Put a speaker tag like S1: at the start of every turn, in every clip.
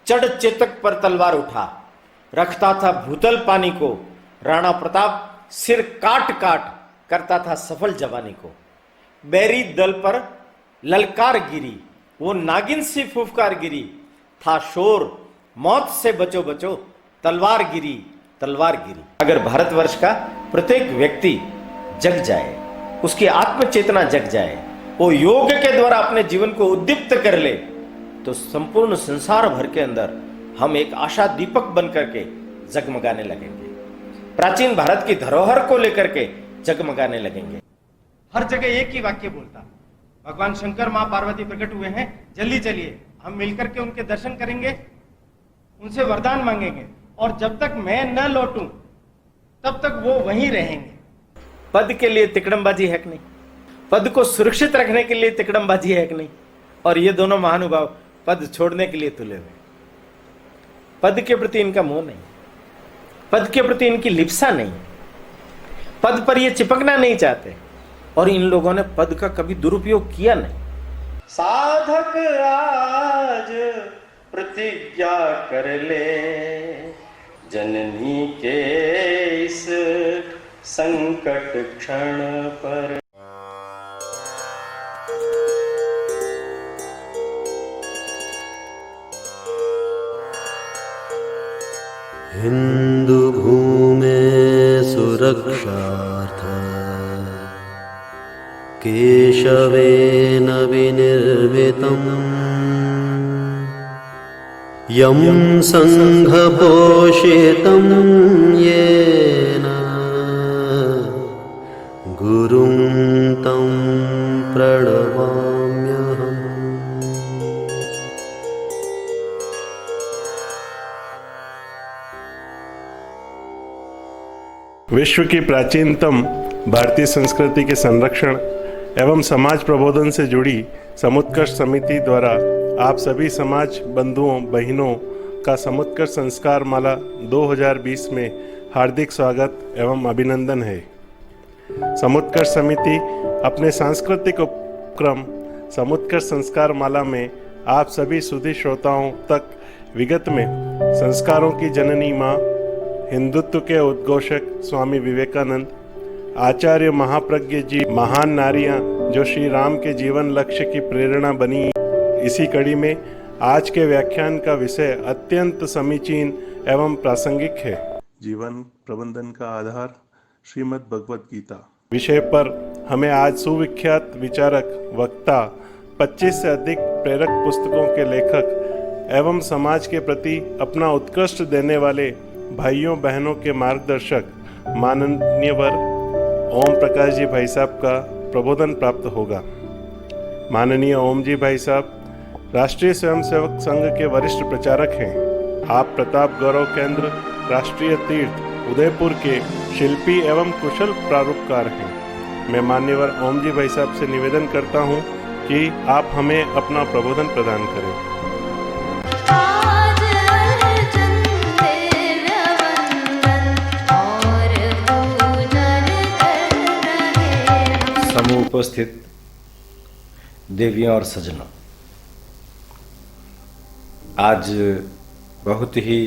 S1: चढ़ चेतक पर तलवार उठा, रखता था भूतल पानी को, राणा प्रताप सिर काट काट करता था सफल जवानी को। बैरी दल पर ललकार गिरी, वो नागिन सी फुफकार गिरी, था शोर मौत से बचो बचो, तलवार गिरी तलवार गिरी। अगर भारतवर्ष का प्रत्येक व्यक्ति जग जाए, उसकी आत्मचेतना जग जाए, वो योग के द्वारा अपने जीवन को उद्दीप्त कर ले, तो संपूर्ण संसार भर के अंदर हम एक आशा दीपक बन करके जगमगाने लगेंगे, प्राचीन भारत की धरोहर को लेकर के जगमगाने लगेंगे। हर जगह एक ही वाक्य बोलता, भगवान शंकर मां पार्वती प्रकट हुए हैं, जल्दी चलिए हम मिलकर के उनके दर्शन करेंगे, उनसे वरदान मांगेंगे, और जब तक मैं न लौटूं तब तक वो वहीं रहेंगे। पद के लिए तिकड़मबाजी है कि नहीं? पद को सुरक्षित रखने के लिए तिकड़मबाजी है कि नहीं? और ये दोनों महानुभाव पद छोड़ने के लिए तुले हुए। पद के प्रति इनका मोह नहीं, पद के प्रति इनकी लिप्सा नहीं, पद पर ये चिपकना नहीं चाहते, और इन लोगों ने पद का कभी दुरुपयोग किया नहीं। साधक आज प्रतिज्ञा कर ले, जननी के इस संकट क्षण पर।
S2: हिंदू भूमे सुरक्षार्थ केशवेन विनिर्मितं यं संघपोषितं येन गुरुं तं प्रणमाम्यहम्।
S3: विश्व की प्राचीनतम भारतीय संस्कृति के संरक्षण एवं समाज प्रबोधन से जुड़ी समुत्कर्ष समिति द्वारा आप सभी समाज बंधुओं बहनों का समुत्कर्ष संस्कार माला 2020 में हार्दिक स्वागत एवं अभिनंदन है। समुत्कर्ष समिति अपने सांस्कृतिक उपक्रम समुत्कर्ष संस्कार माला में आप सभी सुधी श्रोताओं तक विगत में संस्कारों की जननी माँ, हिंदुत्व के उद्घोषक स्वामी विवेकानंद, आचार्य महाप्रज्ञ जी, महान नारियां जो श्री राम के जीवन लक्ष्य की प्रेरणा बनी। इसी कड़ी में आज के व्याख्यान का विषय अत्यंत समीचीन एवं प्रासंगिक है। जीवन प्रबंधन का आधार श्रीमद् भगवत गीता विषय पर हमें आज सुविख्यात विचारक, वक्ता, 25 से अधिक प्रेरक पुस्तकों के लेखक एवं समाज के प्रति अपना उत्कृष्ट देने वाले भाइयों बहनों के मार्गदर्शक माननीय वर ओम प्रकाश जी भाई साहब का प्रबोधन प्राप्त होगा। माननीय ओम जी भाई साहब राष्ट्रीय स्वयंसेवक संघ के वरिष्ठ प्रचारक हैं। आप प्रताप गौरव केंद्र राष्ट्रीय तीर्थ उदयपुर के शिल्पी एवं कुशल प्रारूपकार हैं। मैं मान्यवर ओम जी भाई साहब से निवेदन करता हूं कि आप हमें अपना प्रबोधन प्रदान करें।
S1: समूह उपस्थित देवियों और सज्जनों, आज बहुत ही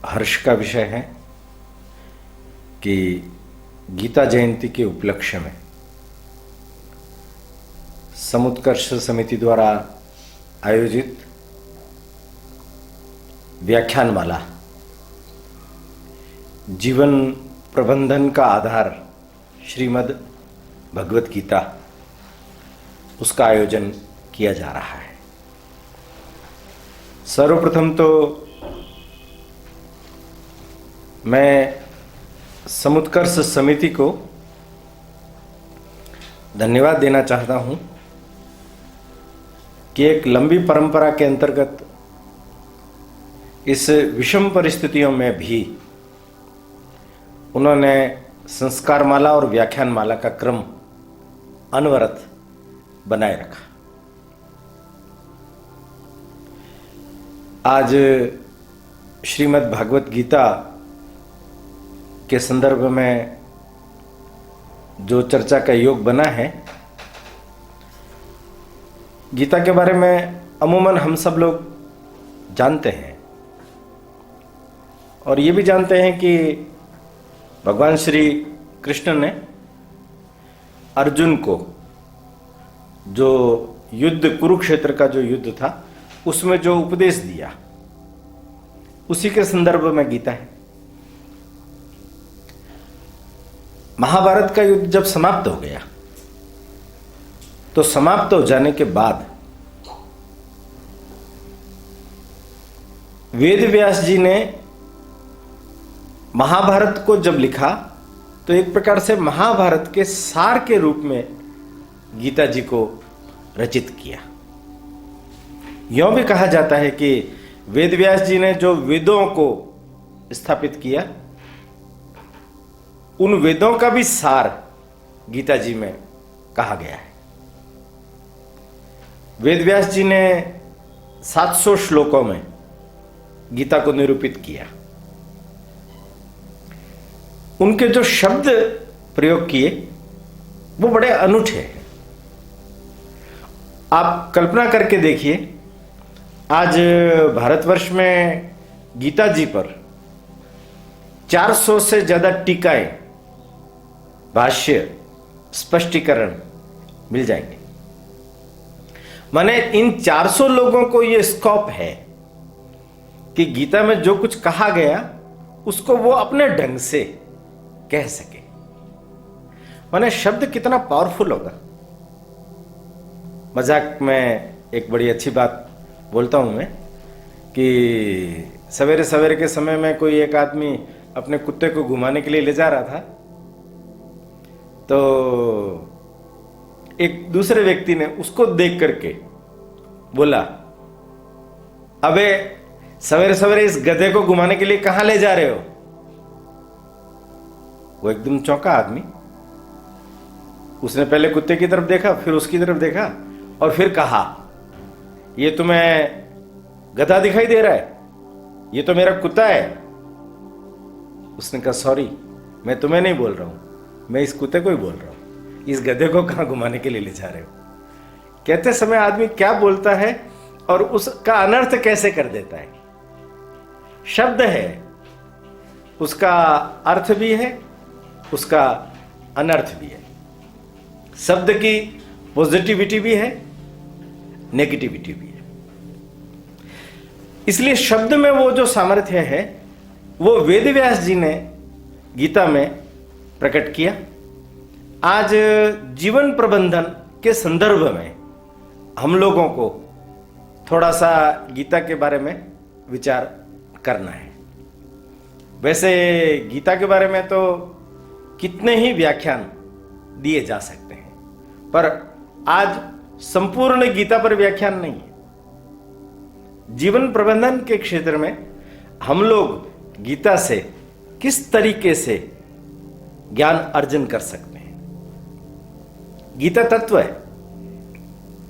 S1: हर्ष का विषय है कि गीता जयंती के उपलक्ष्य में समुत्कर्ष समिति द्वारा आयोजित व्याख्यानमाला जीवन प्रबंधन का आधार श्रीमद् भगवत गीता, उसका आयोजन किया जा रहा है। सर्वप्रथम तो मैं समुत्कर्ष समिति को धन्यवाद देना चाहता हूं कि एक लंबी परंपरा के अंतर्गत इस विषम परिस्थितियों में भी उन्होंने संस्कार माला और व्याख्यान माला का क्रम अनवरत बनाए रखा। आज श्रीमद् भागवत गीता के संदर्भ में जो चर्चा का योग बना है, गीता के बारे में अमूमन हम सब लोग जानते हैं और ये भी जानते हैं कि भगवान श्री कृष्ण ने अर्जुन को जो युद्ध, कुरुक्षेत्र का जो युद्ध था, उसमें जो उपदेश दिया, उसी के संदर्भ में गीता है। महाभारत का युद्ध जब समाप्त हो गया, तो समाप्त हो जाने के बाद वेद व्यास जी ने महाभारत को जब लिखा, तो एक प्रकार से महाभारत के सार के रूप में गीता जी को रचित किया। यों भी कहा जाता है कि वेद व्यास जी ने जो वेदों को स्थापित किया, उन वेदों का भी सार गीता जी में कहा गया है। वेद व्यास जी ने 700 श्लोकों में गीता को निरूपित किया। उनके जो शब्द प्रयोग किए वो बड़े अनूठे हैं। आप कल्पना करके देखिए, आज भारतवर्ष में गीता जी पर 400 से ज्यादा टीकाएं, भाष्य, स्पष्टीकरण मिल जाएंगे। माने इन 400 लोगों को यह स्कोप है कि गीता में जो कुछ कहा गया उसको वो अपने ढंग से कह सके। माने शब्द कितना पावरफुल होगा। मजाक में एक बड़ी अच्छी बात बोलता हूं मैं कि सवेरे सवेरे के समय में कोई एक आदमी अपने कुत्ते को घुमाने के लिए ले जा रहा था, तो एक दूसरे व्यक्ति ने उसको देख करके बोला, अबे सवेरे सवेरे इस गधे को घुमाने के लिए कहां ले जा रहे हो? वो एकदम चौंका आदमी। उसने पहले कुत्ते की तरफ देखा, फिर उसकी तरफ देखा और फिर कहा, ये तुम्हें गधा दिखाई दे रहा है? ये तो मेरा कुत्ता है। उसने कहा, सॉरी, मैं तुम्हें नहीं बोल रहा हूं, मैं इस कुत्ते को ही बोल रहा हूं। इस गधे को कहां घुमाने के लिए ले जा रहे हो? कहते समय आदमी क्या बोलता है और उसका अनर्थ कैसे कर देता है। शब्द है, उसका अर्थ भी है, उसका अनर्थ भी है। शब्द की पॉजिटिविटी भी है, नेगेटिविटी भी है। इसलिए शब्द में वो जो सामर्थ्य है वो वेद व्यास जी ने गीता में प्रकट किया। आज जीवन प्रबंधन के संदर्भ में हम लोगों को थोड़ा सा गीता के बारे में विचार करना है। वैसे गीता के बारे में तो कितने ही व्याख्यान दिए जा सकते हैं, पर आज संपूर्ण गीता पर व्याख्यान नहीं है। जीवन प्रबंधन के क्षेत्र में हम लोग गीता से किस तरीके से ज्ञान अर्जन कर सकते हैं। गीता तत्व है,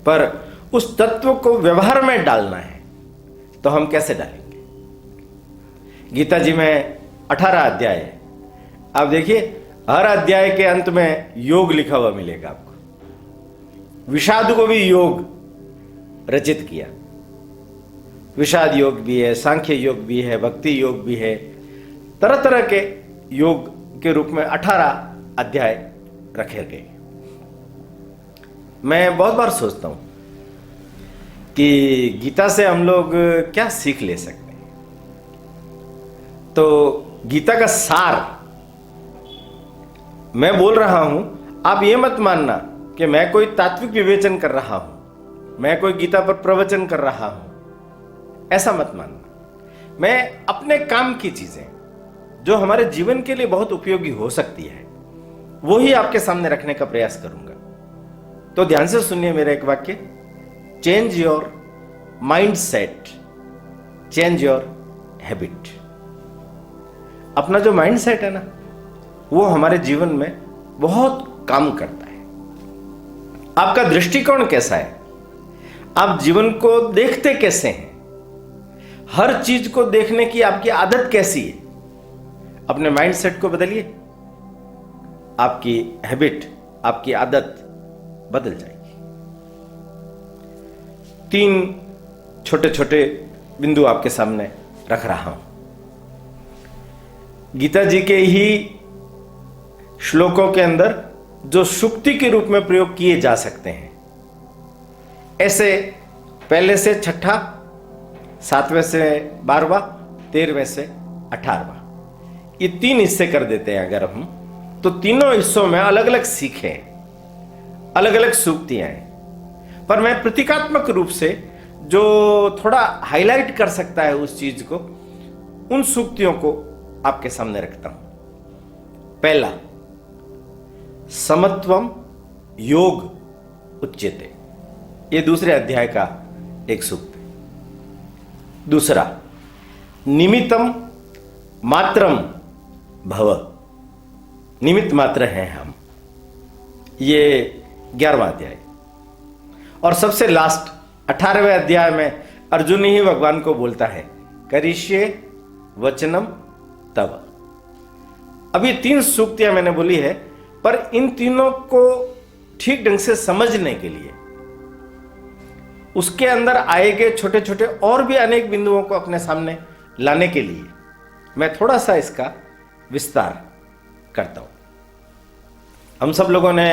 S1: पर उस तत्व को व्यवहार में डालना है तो हम कैसे डालेंगे। गीता जी में 18 अध्याय है। आप देखिए, हर अध्याय के अंत में योग लिखा हुआ मिलेगा आपको। विषाद को भी योग रचित किया। विषाद योग भी है, सांख्य योग भी है, भक्ति योग भी है। तरह तरह के योग के रूप में 18 अध्याय रखे गए। मैं बहुत बार सोचता हूं कि गीता से हम लोग क्या सीख ले सकते हैं। तो गीता का सार मैं बोल रहा हूं, आप ये मत मानना कि मैं कोई तात्विक विवेचन कर रहा हूं, मैं कोई गीता पर प्रवचन कर रहा हूं, ऐसा मत मानना। मैं अपने काम की चीजें जो हमारे जीवन के लिए बहुत उपयोगी हो सकती है वो ही आपके सामने रखने का प्रयास करूंगा। तो ध्यान से सुनिए मेरा एक वाक्य, change your mind set, change your habit. अपना जो माइंड सेट है ना, वो हमारे जीवन में बहुत काम करता है। आपका दृष्टिकोण कैसा है, आप जीवन को देखते कैसे हैं, हर चीज को देखने की आपकी आदत कैसी है, अपने माइंड सेट को बदलिए, आपकी हैबिट, आपकी आदत बदल जाएगी। 3 छोटे छोटे बिंदु आपके सामने रख रहा हूं। गीता जी के ही श्लोकों के अंदर जो सूक्ति के रूप में प्रयोग किए जा सकते हैं, ऐसे पहले से छठा, 7वें से 12वां, 13वें से 18वां, ये 3 हिस्से कर देते हैं अगर हम, तो तीनों हिस्सों में अलग अलग सीखें, अलग अलग सूक्तियां हैं। पर मैं प्रतीकात्मक रूप से जो थोड़ा हाईलाइट कर सकता है उस चीज को, उन सूक्तियों को आपके सामने रखता हूं। पहला, समत्वम योग उच्यते, ये दूसरे अध्याय का एक सूक्त है। दूसरा, निमित्तम मात्रम भव, निमित्त मात्र हैं हम, ये 11वां अध्याय। और सबसे लास्ट 18वें अध्याय में अर्जुन ही भगवान को बोलता है, करिष्ये वचनम तव। अभी 3 सूक्तियां मैंने बोली है, पर इन तीनों को ठीक ढंग से समझने के लिए उसके अंदर आए गए छोटे छोटे और भी अनेक बिंदुओं को अपने सामने लाने के लिए मैं थोड़ा सा इसका विस्तार करता हूं। हम सब लोगों ने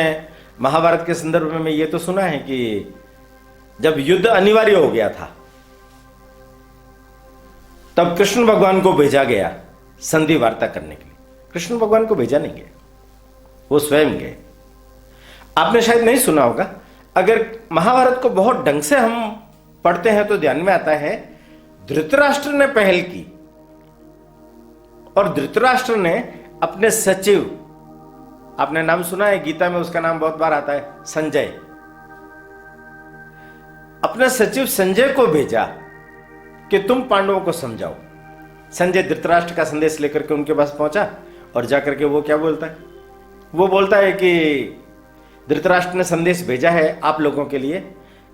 S1: महाभारत के संदर्भ में यह तो सुना है कि जब युद्ध अनिवार्य हो गया था, तब कृष्ण भगवान को भेजा गया संधि वार्ता करने के लिए। कृष्ण भगवान को भेजा नहीं गया, वो स्वयं गए। आपने शायद नहीं सुना होगा, अगर महाभारत को बहुत ढंग से हम पढ़ते हैं तो ध्यान में आता है, धृतराष्ट्र ने पहल की और धृतराष्ट्र ने अपने सचिव, आपने नाम सुना है, गीता में उसका नाम बहुत बार आता है, संजय, अपने सचिव संजय को भेजा कि तुम पांडवों को समझाओ। संजय धृतराष्ट्र का संदेश लेकर के उनके पास पहुंचा और जाकर के वो क्या बोलता है, वो बोलता है कि धृतराष्ट्र ने संदेश भेजा है आप लोगों के लिए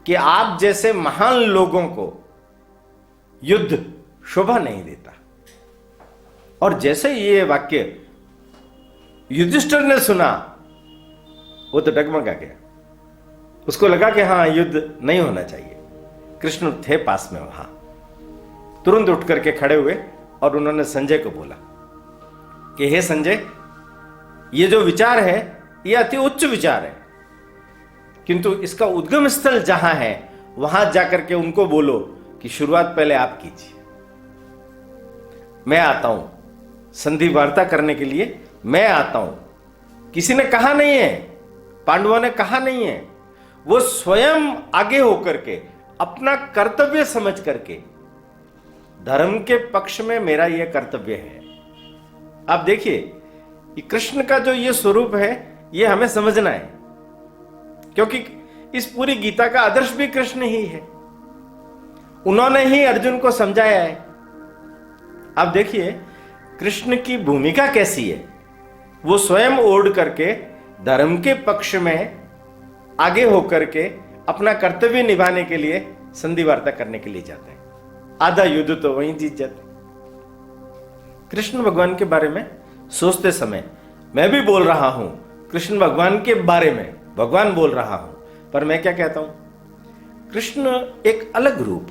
S1: कि आप जैसे महान लोगों को युद्ध शोभा नहीं देता। और जैसे ये वाक्य युधिष्ठिर ने सुना, वो तो डगमगा गया, उसको लगा कि हां युद्ध नहीं होना चाहिए। कृष्ण थे पास में वहां, तुरंत उठ करके खड़े हुए और उन्होंने संजय को बोला कि हे संजय, ये जो विचार है ये अति उच्च विचार है, किंतु इसका उद्गम स्थल जहां है वहां जाकर के उनको बोलो कि शुरुआत पहले आप कीजिए, मैं आता हूं संधि वार्ता करने के लिए, मैं आता हूं। किसी ने कहा नहीं है, पांडवों ने कहा नहीं है, वो स्वयं आगे होकर के अपना कर्तव्य समझ करके, धर्म के पक्ष में मेरा यह कर्तव्य है। आप देखिए कृष्ण का जो ये स्वरूप है ये हमें समझना है, क्योंकि इस पूरी गीता का आदर्श भी कृष्ण ही है। उन्होंने ही अर्जुन को समझाया है। आप देखिए कृष्ण की भूमिका कैसी है, वो स्वयं ओढ़ करके धर्म के पक्ष में आगे होकर के अपना कर्तव्य निभाने के लिए संधि वार्ता करने के लिए जाते हैं। आधा युद्ध तो वहीं जीत जाते। कृष्ण भगवान के बारे में सोचते समय मैं भी बोल रहा हूं कृष्ण भगवान के बारे में, भगवान बोल रहा हूं, पर मैं क्या कहता हूं, कृष्ण एक अलग रूप,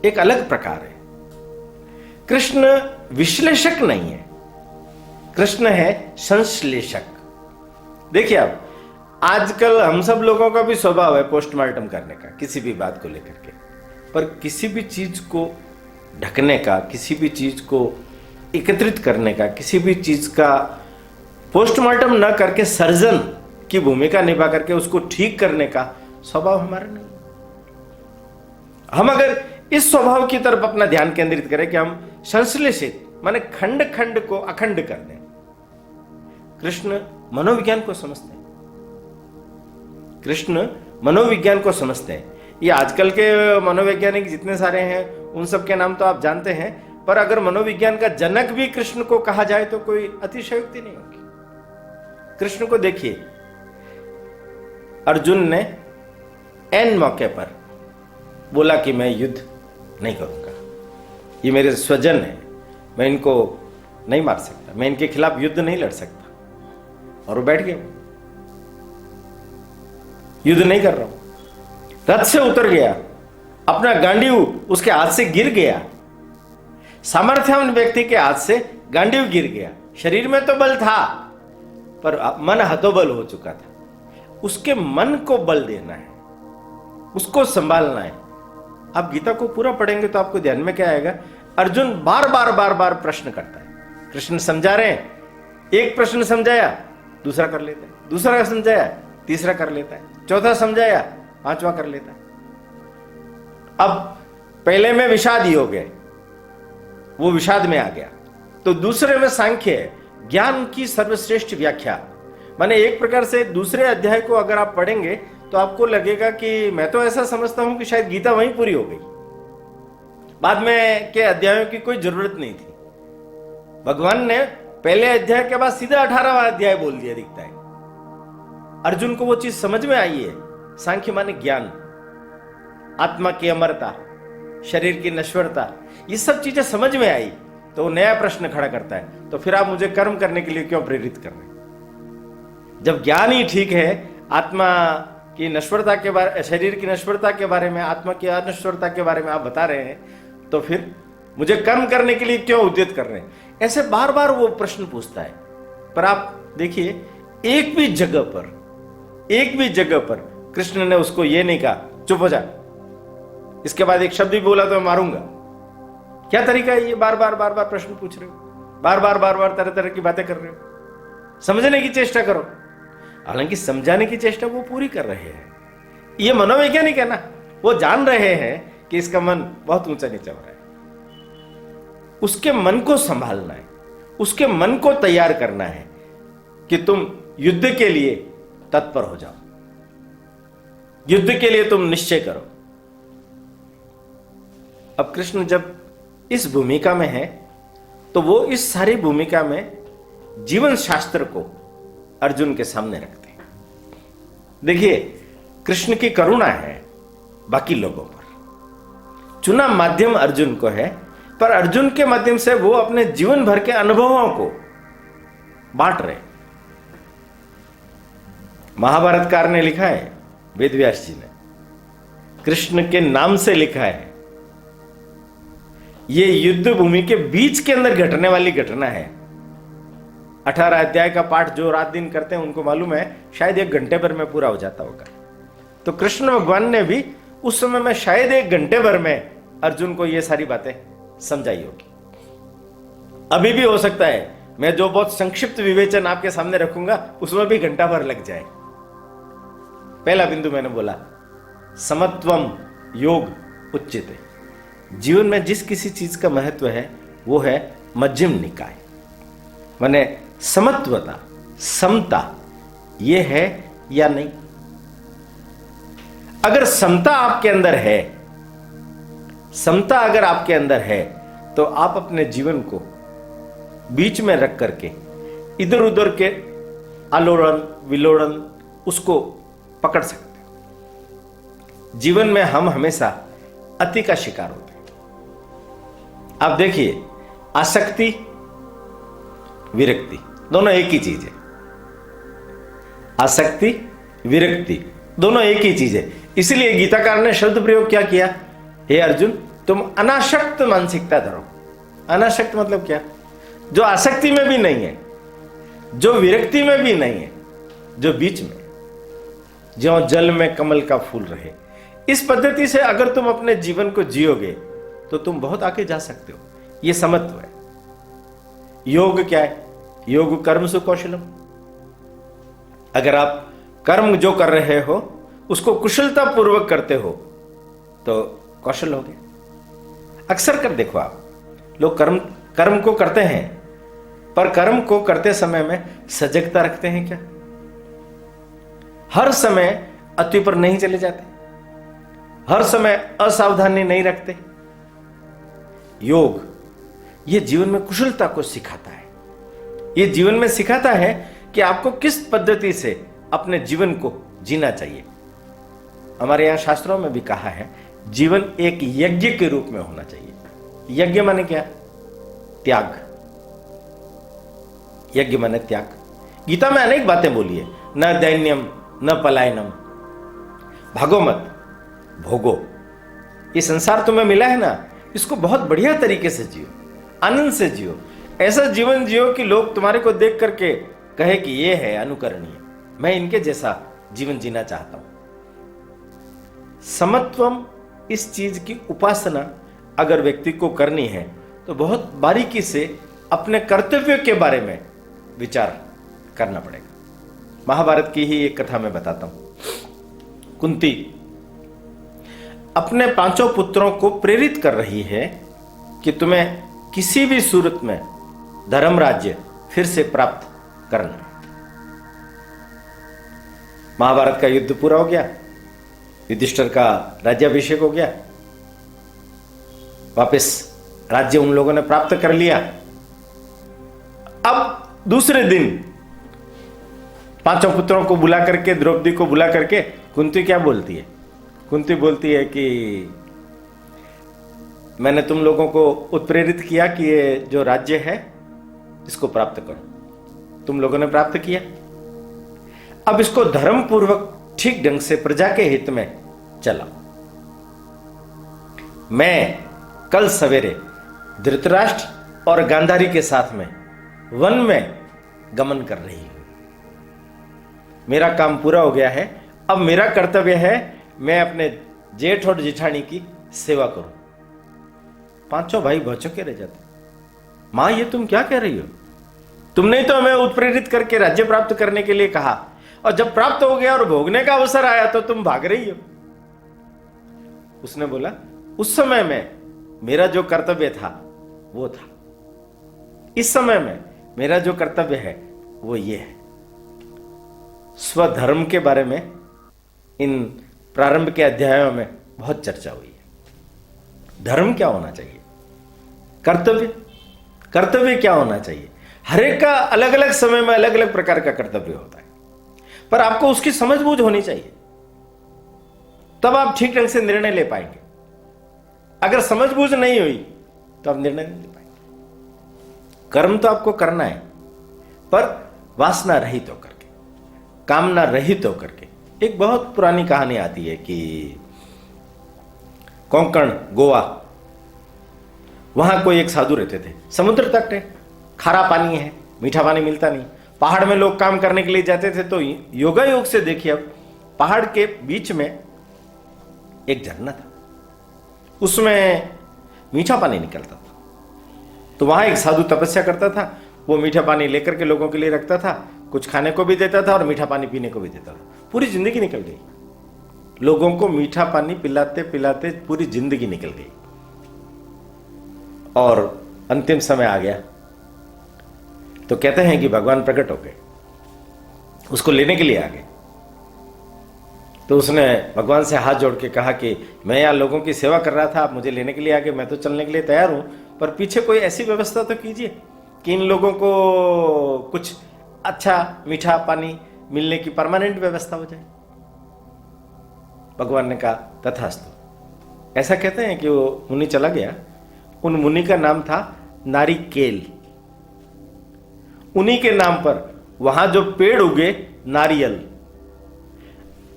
S1: एक अलग प्रकार है। कृष्ण विश्लेषक नहीं है, कृष्ण है संश्लेषक। देखिए आप, आजकल हम सब लोगों का भी स्वभाव है पोस्टमार्टम करने का किसी भी बात को लेकर के, पर किसी भी चीज को ढकने का, किसी भी चीज को एकत्रित करने का, किसी भी चीज का पोस्टमार्टम न करके सर्जन की भूमिका निभा करके उसको ठीक करने का स्वभाव हमारा नहीं। हम अगर इस स्वभाव की तरफ अपना ध्यान केंद्रित करें कि हम संश्लेषित माने खंड खंड को अखंड कर दें। कृष्ण मनोविज्ञान को समझते हैं, कृष्ण मनोविज्ञान को समझते हैं। ये आजकल के मनोवैज्ञानिक जितने सारे हैं उन सब के नाम तो आप जानते हैं, पर अगर मनोविज्ञान का जनक भी कृष्ण को कहा जाए तो कोई अतिशयोक्ति नहीं होगी। कृष्ण को देखिए, अर्जुन ने एन मौके पर बोला कि मैं युद्ध नहीं करूंगा, ये मेरे स्वजन है, मैं इनको नहीं मार सकता, मैं इनके खिलाफ युद्ध नहीं लड़ सकता, और वो बैठ गया, युद्ध नहीं कर रहा हूं। रथ से उतर गया अपना गांडीव उसके हाथ से गिर गया, सामर्थ्यवान व्यक्ति के हाथ से गांडीव गिर गया। शरीर में तो बल था पर मन हतोबल हो चुका था। उसके मन को बल देना है, उसको संभालना है। आप गीता को पूरा पढ़ेंगे तो आपको ध्यान में क्या आएगा, अर्जुन बार बार प्रश्न करता है। कृष्ण समझा रहे हैं, एक प्रश्न समझाया दूसरा कर लेता है, दूसरा समझाया तीसरा कर लेता है, चौथा समझाया पांचवा कर लेता है। अब पहले में विषाद योग है, वो विषाद में आ गया, तो दूसरे में सांख्य है, ज्ञान की सर्वश्रेष्ठ व्याख्या। माने एक प्रकार से दूसरे अध्याय को अगर आप पढ़ेंगे तो आपको लगेगा कि मैं तो ऐसा समझता हूं कि शायद गीता वहीं पूरी हो गई, बाद में के अध्यायों की कोई जरूरत नहीं थी। भगवान ने पहले अध्याय के बाद सीधा 18वां अध्याय बोल दिया दिखता है। अर्जुन को वो चीज समझ में आई है। सांख्य माने ज्ञान, आत्मा की अमरता, शरीर की नश्वरता, ये सब चीजें समझ में आई तो वो नया प्रश्न खड़ा करता है, तो फिर आप मुझे कर्म करने के लिए क्यों प्रेरित कर रहे हैं? जब ज्ञान ही ठीक है, आत्मा की नश्वरता के बारे, शरीर की नश्वरता के बारे में, आत्मा की अनश्वरता के बारे में आप बता रहे हैं, तो फिर मुझे कर्म करने के लिए क्यों उद्यत कर रहे हैं? ऐसे बार बार वो प्रश्न पूछता है। पर आप देखिए, एक भी जगह पर कृष्ण ने उसको ये नहीं कहा चुप हो जा, इसके बाद एक शब्द भी बोला तो मैं मारूंगा। क्या तरीका है ये? बार बार प्रश्न पूछ रहे हो, बार बार तरह तरह की बातें कर रहे हो, समझने की चेष्टा करो। हालांकि समझाने की चेष्टा वो पूरी कर रहे हैं, ये मनोवैज्ञानिक है ना, वो जान रहे हैं कि इसका मन बहुत ऊंचा नीचा हो रहा है। उसके मन को संभालना है, उसके मन को तैयार करना है कि तुम युद्ध के लिए तत्पर हो जाओ, युद्ध के लिए तुम निश्चय करो। अब कृष्ण जब इस भूमिका में है तो वो इस सारी भूमिका में जीवन शास्त्र को अर्जुन के सामने रखते हैं। देखिए, कृष्ण की करुणा है बाकी लोगों पर, चुना माध्यम अर्जुन को है, पर अर्जुन के माध्यम से वो अपने जीवन भर के अनुभवों को बांट रहे। महाभारतकार ने लिखा है, वेदव्यास जी ने कृष्ण के नाम से लिखा है, ये युद्ध भूमि के बीच के अंदर घटने वाली घटना है। 18 अध्याय का पाठ जो रात दिन करते हैं उनको मालूम है, शायद 1 घंटे भर में पूरा हो जाता होगा। तो कृष्ण भगवान ने भी उस समय में शायद 1 घंटे भर में अर्जुन को ये सारी बातें समझाई होगी। अभी भी हो सकता है मैं जो बहुत संक्षिप्त विवेचन आपके सामने रखूंगा उसमें भी घंटा भर लग जाए। पहला बिंदु मैंने बोला, समत्वम योग उच्चिते। जीवन में जिस किसी चीज का महत्व है वो है मध्यम निकाय, माने समत्वता, समता, ये है या नहीं। अगर समता आपके अंदर है, समता अगर आपके अंदर है, तो आप अपने जीवन को बीच में रख करके इधर उधर के आलोड़न विलोड़न उसको पकड़ सकते हैं। जीवन में हम हमेशा अति का शिकार होते हैं। आप देखिए, आसक्ति विरक्ति दोनों एक ही चीज है। आसक्ति विरक्ति दोनों एक ही चीज है। इसलिए गीताकार ने शब्द प्रयोग क्या किया, हे अर्जुन तुम अनासक्त मानसिकता धरो। अनासक्त मतलब क्या? जो आसक्ति में भी नहीं है, जो विरक्ति में भी नहीं है, जो बीच में, जो जल में कमल का फूल रहे। इस पद्धति से अगर तुम अपने जीवन को जियोगे तो तुम बहुत आगे जा सकते हो। यह समत्व है। योग क्या है? योग कर्म सु कौशलम। अगर आप कर्म जो कर रहे हो उसको कुशलता पूर्वक करते हो तो कौशल हो गया। अक्सर कर देखो, आप लोग कर्म को करते हैं, पर कर्म को करते समय में सजगता रखते हैं क्या? हर समय अति पर नहीं चले जाते, हर समय असावधानी नहीं रखते। योग ये जीवन में कुशलता को सिखाता है। ये जीवन में सिखाता है कि आपको किस पद्धति से अपने जीवन को जीना चाहिए। हमारे यहां शास्त्रों में भी कहा है, जीवन एक यज्ञ के रूप में होना चाहिए। यज्ञ माने क्या? त्याग। यज्ञ माने त्याग। गीता में अनेक बातें बोली है, न दैन्यम न पलायनम। भागो मत, भोगो। ये संसार तुम्हें मिला है ना, इसको बहुत बढ़िया तरीके से जियो, आनंद से जियो, ऐसा जीवन जियो कि लोग तुम्हारे को देख करके कहे कि ये है अनुकरणीय, मैं इनके जैसा जीवन जीना चाहता हूं। समत्वम, इस चीज की उपासना अगर व्यक्ति को करनी है तो बहुत बारीकी से अपने कर्तव्य के बारे में विचार करना पड़ेगा। महाभारत की ही एक कथा मैं बताता हूं। कुंती अपने 5 पुत्रों को प्रेरित कर रही है कि तुम्हें किसी भी सूरत में धर्म राज्य फिर से प्राप्त करना है। महाभारत का युद्ध पूरा हो गया, युधिष्ठिर का राज्याभिषेक हो गया, वापस राज्य उन लोगों ने प्राप्त कर लिया। अब दूसरे दिन 5 पुत्रों को बुला करके, द्रौपदी को बुला करके कुंती क्या बोलती है? कुंती बोलती है कि मैंने तुम लोगों को उत्प्रेरित किया कि ये जो राज्य है इसको प्राप्त करो, तुम लोगों ने प्राप्त किया, अब इसको धर्म पूर्वक ठीक ढंग से प्रजा के हित में चलाओ। मैं कल सवेरे धृतराष्ट्र और गांधारी के साथ में वन में गमन कर रही हूं। मेरा काम पूरा हो गया है, अब मेरा कर्तव्य है मैं अपने जेठ और जेठानी की सेवा करूं। 5 भाई भौचक्के रह जाते। मां, ये तुम क्या कह रही हो? तुमने तो हमें उत्प्रेरित करके राज्य प्राप्त करने के लिए कहा, और जब प्राप्त हो गया और भोगने का अवसर आया तो तुम भाग रही हो। उसने बोला, उस समय में मेरा जो कर्तव्य था वो था, इस समय में मेरा जो कर्तव्य है वो ये है। स्वधर्म के बारे में इन प्रारंभ के अध्यायों में बहुत चर्चा हुई है। धर्म क्या होना चाहिए, कर्तव्य क्या होना चाहिए। हर एक का अलग अलग समय में अलग अलग प्रकार का कर्तव्य होता है, पर आपको उसकी समझबूझ होनी चाहिए, तब आप ठीक ढंग से निर्णय ले पाएंगे। अगर समझबूझ नहीं हुई तो आप निर्णय नहीं ले पाएंगे। कर्म तो आपको करना है, पर वासना रहित होकर के, कामना रहित होकर के। एक बहुत पुरानी कहानी आती है कि कोंकण, गोवा, वहां कोई एक साधु रहते थे। समुद्र तट है, खारा पानी है, मीठा पानी मिलता नहीं। पहाड़ में लोग काम करने के लिए जाते थे, तो योगा योग से देखिए, अब पहाड़ के बीच में एक झरना था, उसमें मीठा पानी निकलता था। तो वहां एक साधु तपस्या करता था, वो मीठा पानी लेकर के लोगों के लिए रखता था, कुछ खाने को भी देता था और मीठा पानी पीने को भी देता था। पूरी जिंदगी निकल गई, लोगों को मीठा पानी पिलाते पिलाते पूरी जिंदगी निकल गई। और अंतिम समय आ गया तो कहते हैं कि भगवान प्रकट हो गए, उसको लेने के लिए आ गए। तो उसने भगवान से हाथ जोड़ के कहा कि मैं यहाँ लोगों की सेवा कर रहा था, आप मुझे लेने के लिए आ गए, मैं तो चलने के लिए तैयार हूं, पर पीछे कोई ऐसी व्यवस्था तो कीजिए कि इन लोगों को कुछ अच्छा मीठा पानी मिलने की परमानेंट व्यवस्था हो जाए। भगवान ने कहा तथास्तु। ऐसा कहते हैं कि वो मुनि चला गया, उन मुनि का नाम था नारिकेल। उन्हीं के नाम पर वहां जो पेड़ उगे नारियल,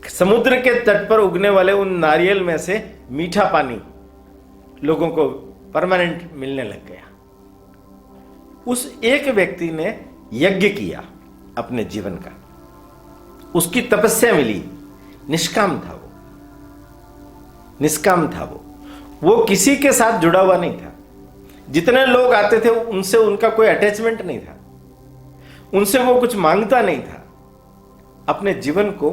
S1: समुद्र के तट पर उगने वाले उन नारियल में से मीठा पानी लोगों को परमानेंट मिलने लग गया। उस एक व्यक्ति ने यज्ञ किया अपने जीवन का, उसकी तपस्या मिली, निष्काम था वो, निष्काम था वो किसी के साथ जुड़ा हुआ नहीं था। जितने लोग आते थे उनसे उनका कोई अटैचमेंट नहीं था, उनसे वो कुछ मांगता नहीं था, अपने जीवन को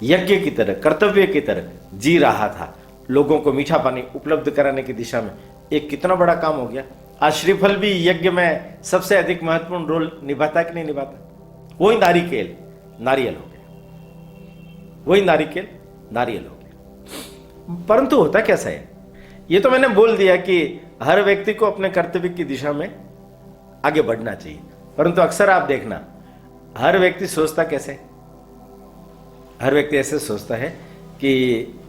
S1: यज्ञ की तरह, कर्तव्य की तरह जी रहा था। लोगों को मीठा पानी उपलब्ध कराने की दिशा में एक कितना बड़ा काम हो गया। आज श्रीफल भी यज्ञ में सबसे अधिक महत्वपूर्ण रोल निभाता कि नहीं निभाता? वही नारिकेल नारियल हो गया, वही नारिकेल नारियल हो गया। परंतु होता कैसा है, ये तो मैंने बोल दिया कि हर व्यक्ति को अपने कर्तव्य की दिशा में आगे बढ़ना चाहिए, परंतु अक्सर आप देखना हर व्यक्ति सोचता कैसे, हर व्यक्ति ऐसे सोचता है कि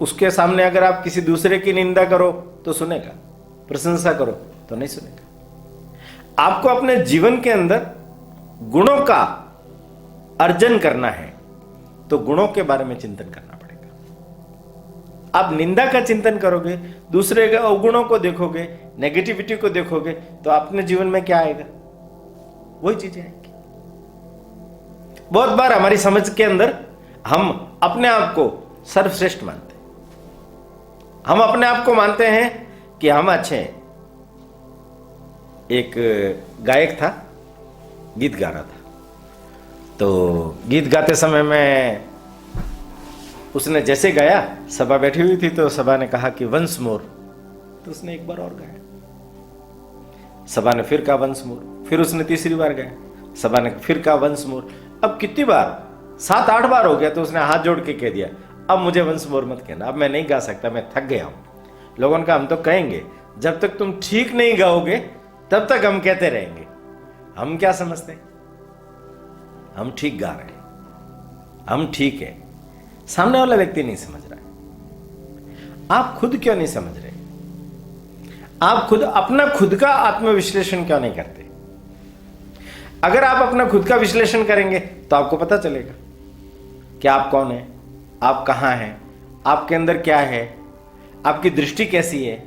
S1: उसके सामने अगर आप किसी दूसरे की निंदा करो तो सुनेगा, प्रशंसा करो तो नहीं सुनेगा। आपको अपने जीवन के अंदर गुणों का अर्जन करना है तो गुणों के बारे में चिंतन करना पड़ेगा। आप निंदा का चिंतन करोगे, दूसरे के अवगुणों को देखोगे, नेगेटिविटी को देखोगे, तो अपने जीवन में क्या आएगा? वही चीजें आएंगी। बहुत बार हमारी समझ के अंदर हम अपने आप को सर्वश्रेष्ठ मानते हैं। हम अपने आप को मानते हैं कि हम अच्छे हैं। एक गायक था, गीत गा रहा था, तो गीत गाते समय में उसने जैसे गाया, सभा बैठी हुई थी, तो सभा ने कहा कि वंस मोर, तो उसने एक बार और गाया। सभा ने फिर कहा वंस मोर, फिर उसने तीसरी बार गाया, सभा ने फिर कहा वंस मोर। अब कितनी बार, 7-8 बार हो गया, तो उसने हाथ जोड़ के कह दिया, अब मुझे वंस मोर मत कहना, अब मैं नहीं गा सकता, मैं थक गया हूं। लोगों ने कहा हम तो कहेंगे, जब तक तुम ठीक नहीं गाओगे तब तक हम कहते रहेंगे। हम क्या समझते हैं? हम ठीक गा रहे हैं, हम ठीक है। सामने वाला व्यक्ति नहीं समझ रहा है। आप खुद क्यों नहीं समझ रहे? आप खुद अपना खुद का आत्मविश्लेषण क्यों नहीं करते? अगर आप अपना खुद का विश्लेषण करेंगे तो आपको पता चलेगा कि आप कौन है, आप कहां हैं, आपके अंदर क्या है, आपकी दृष्टि कैसी है।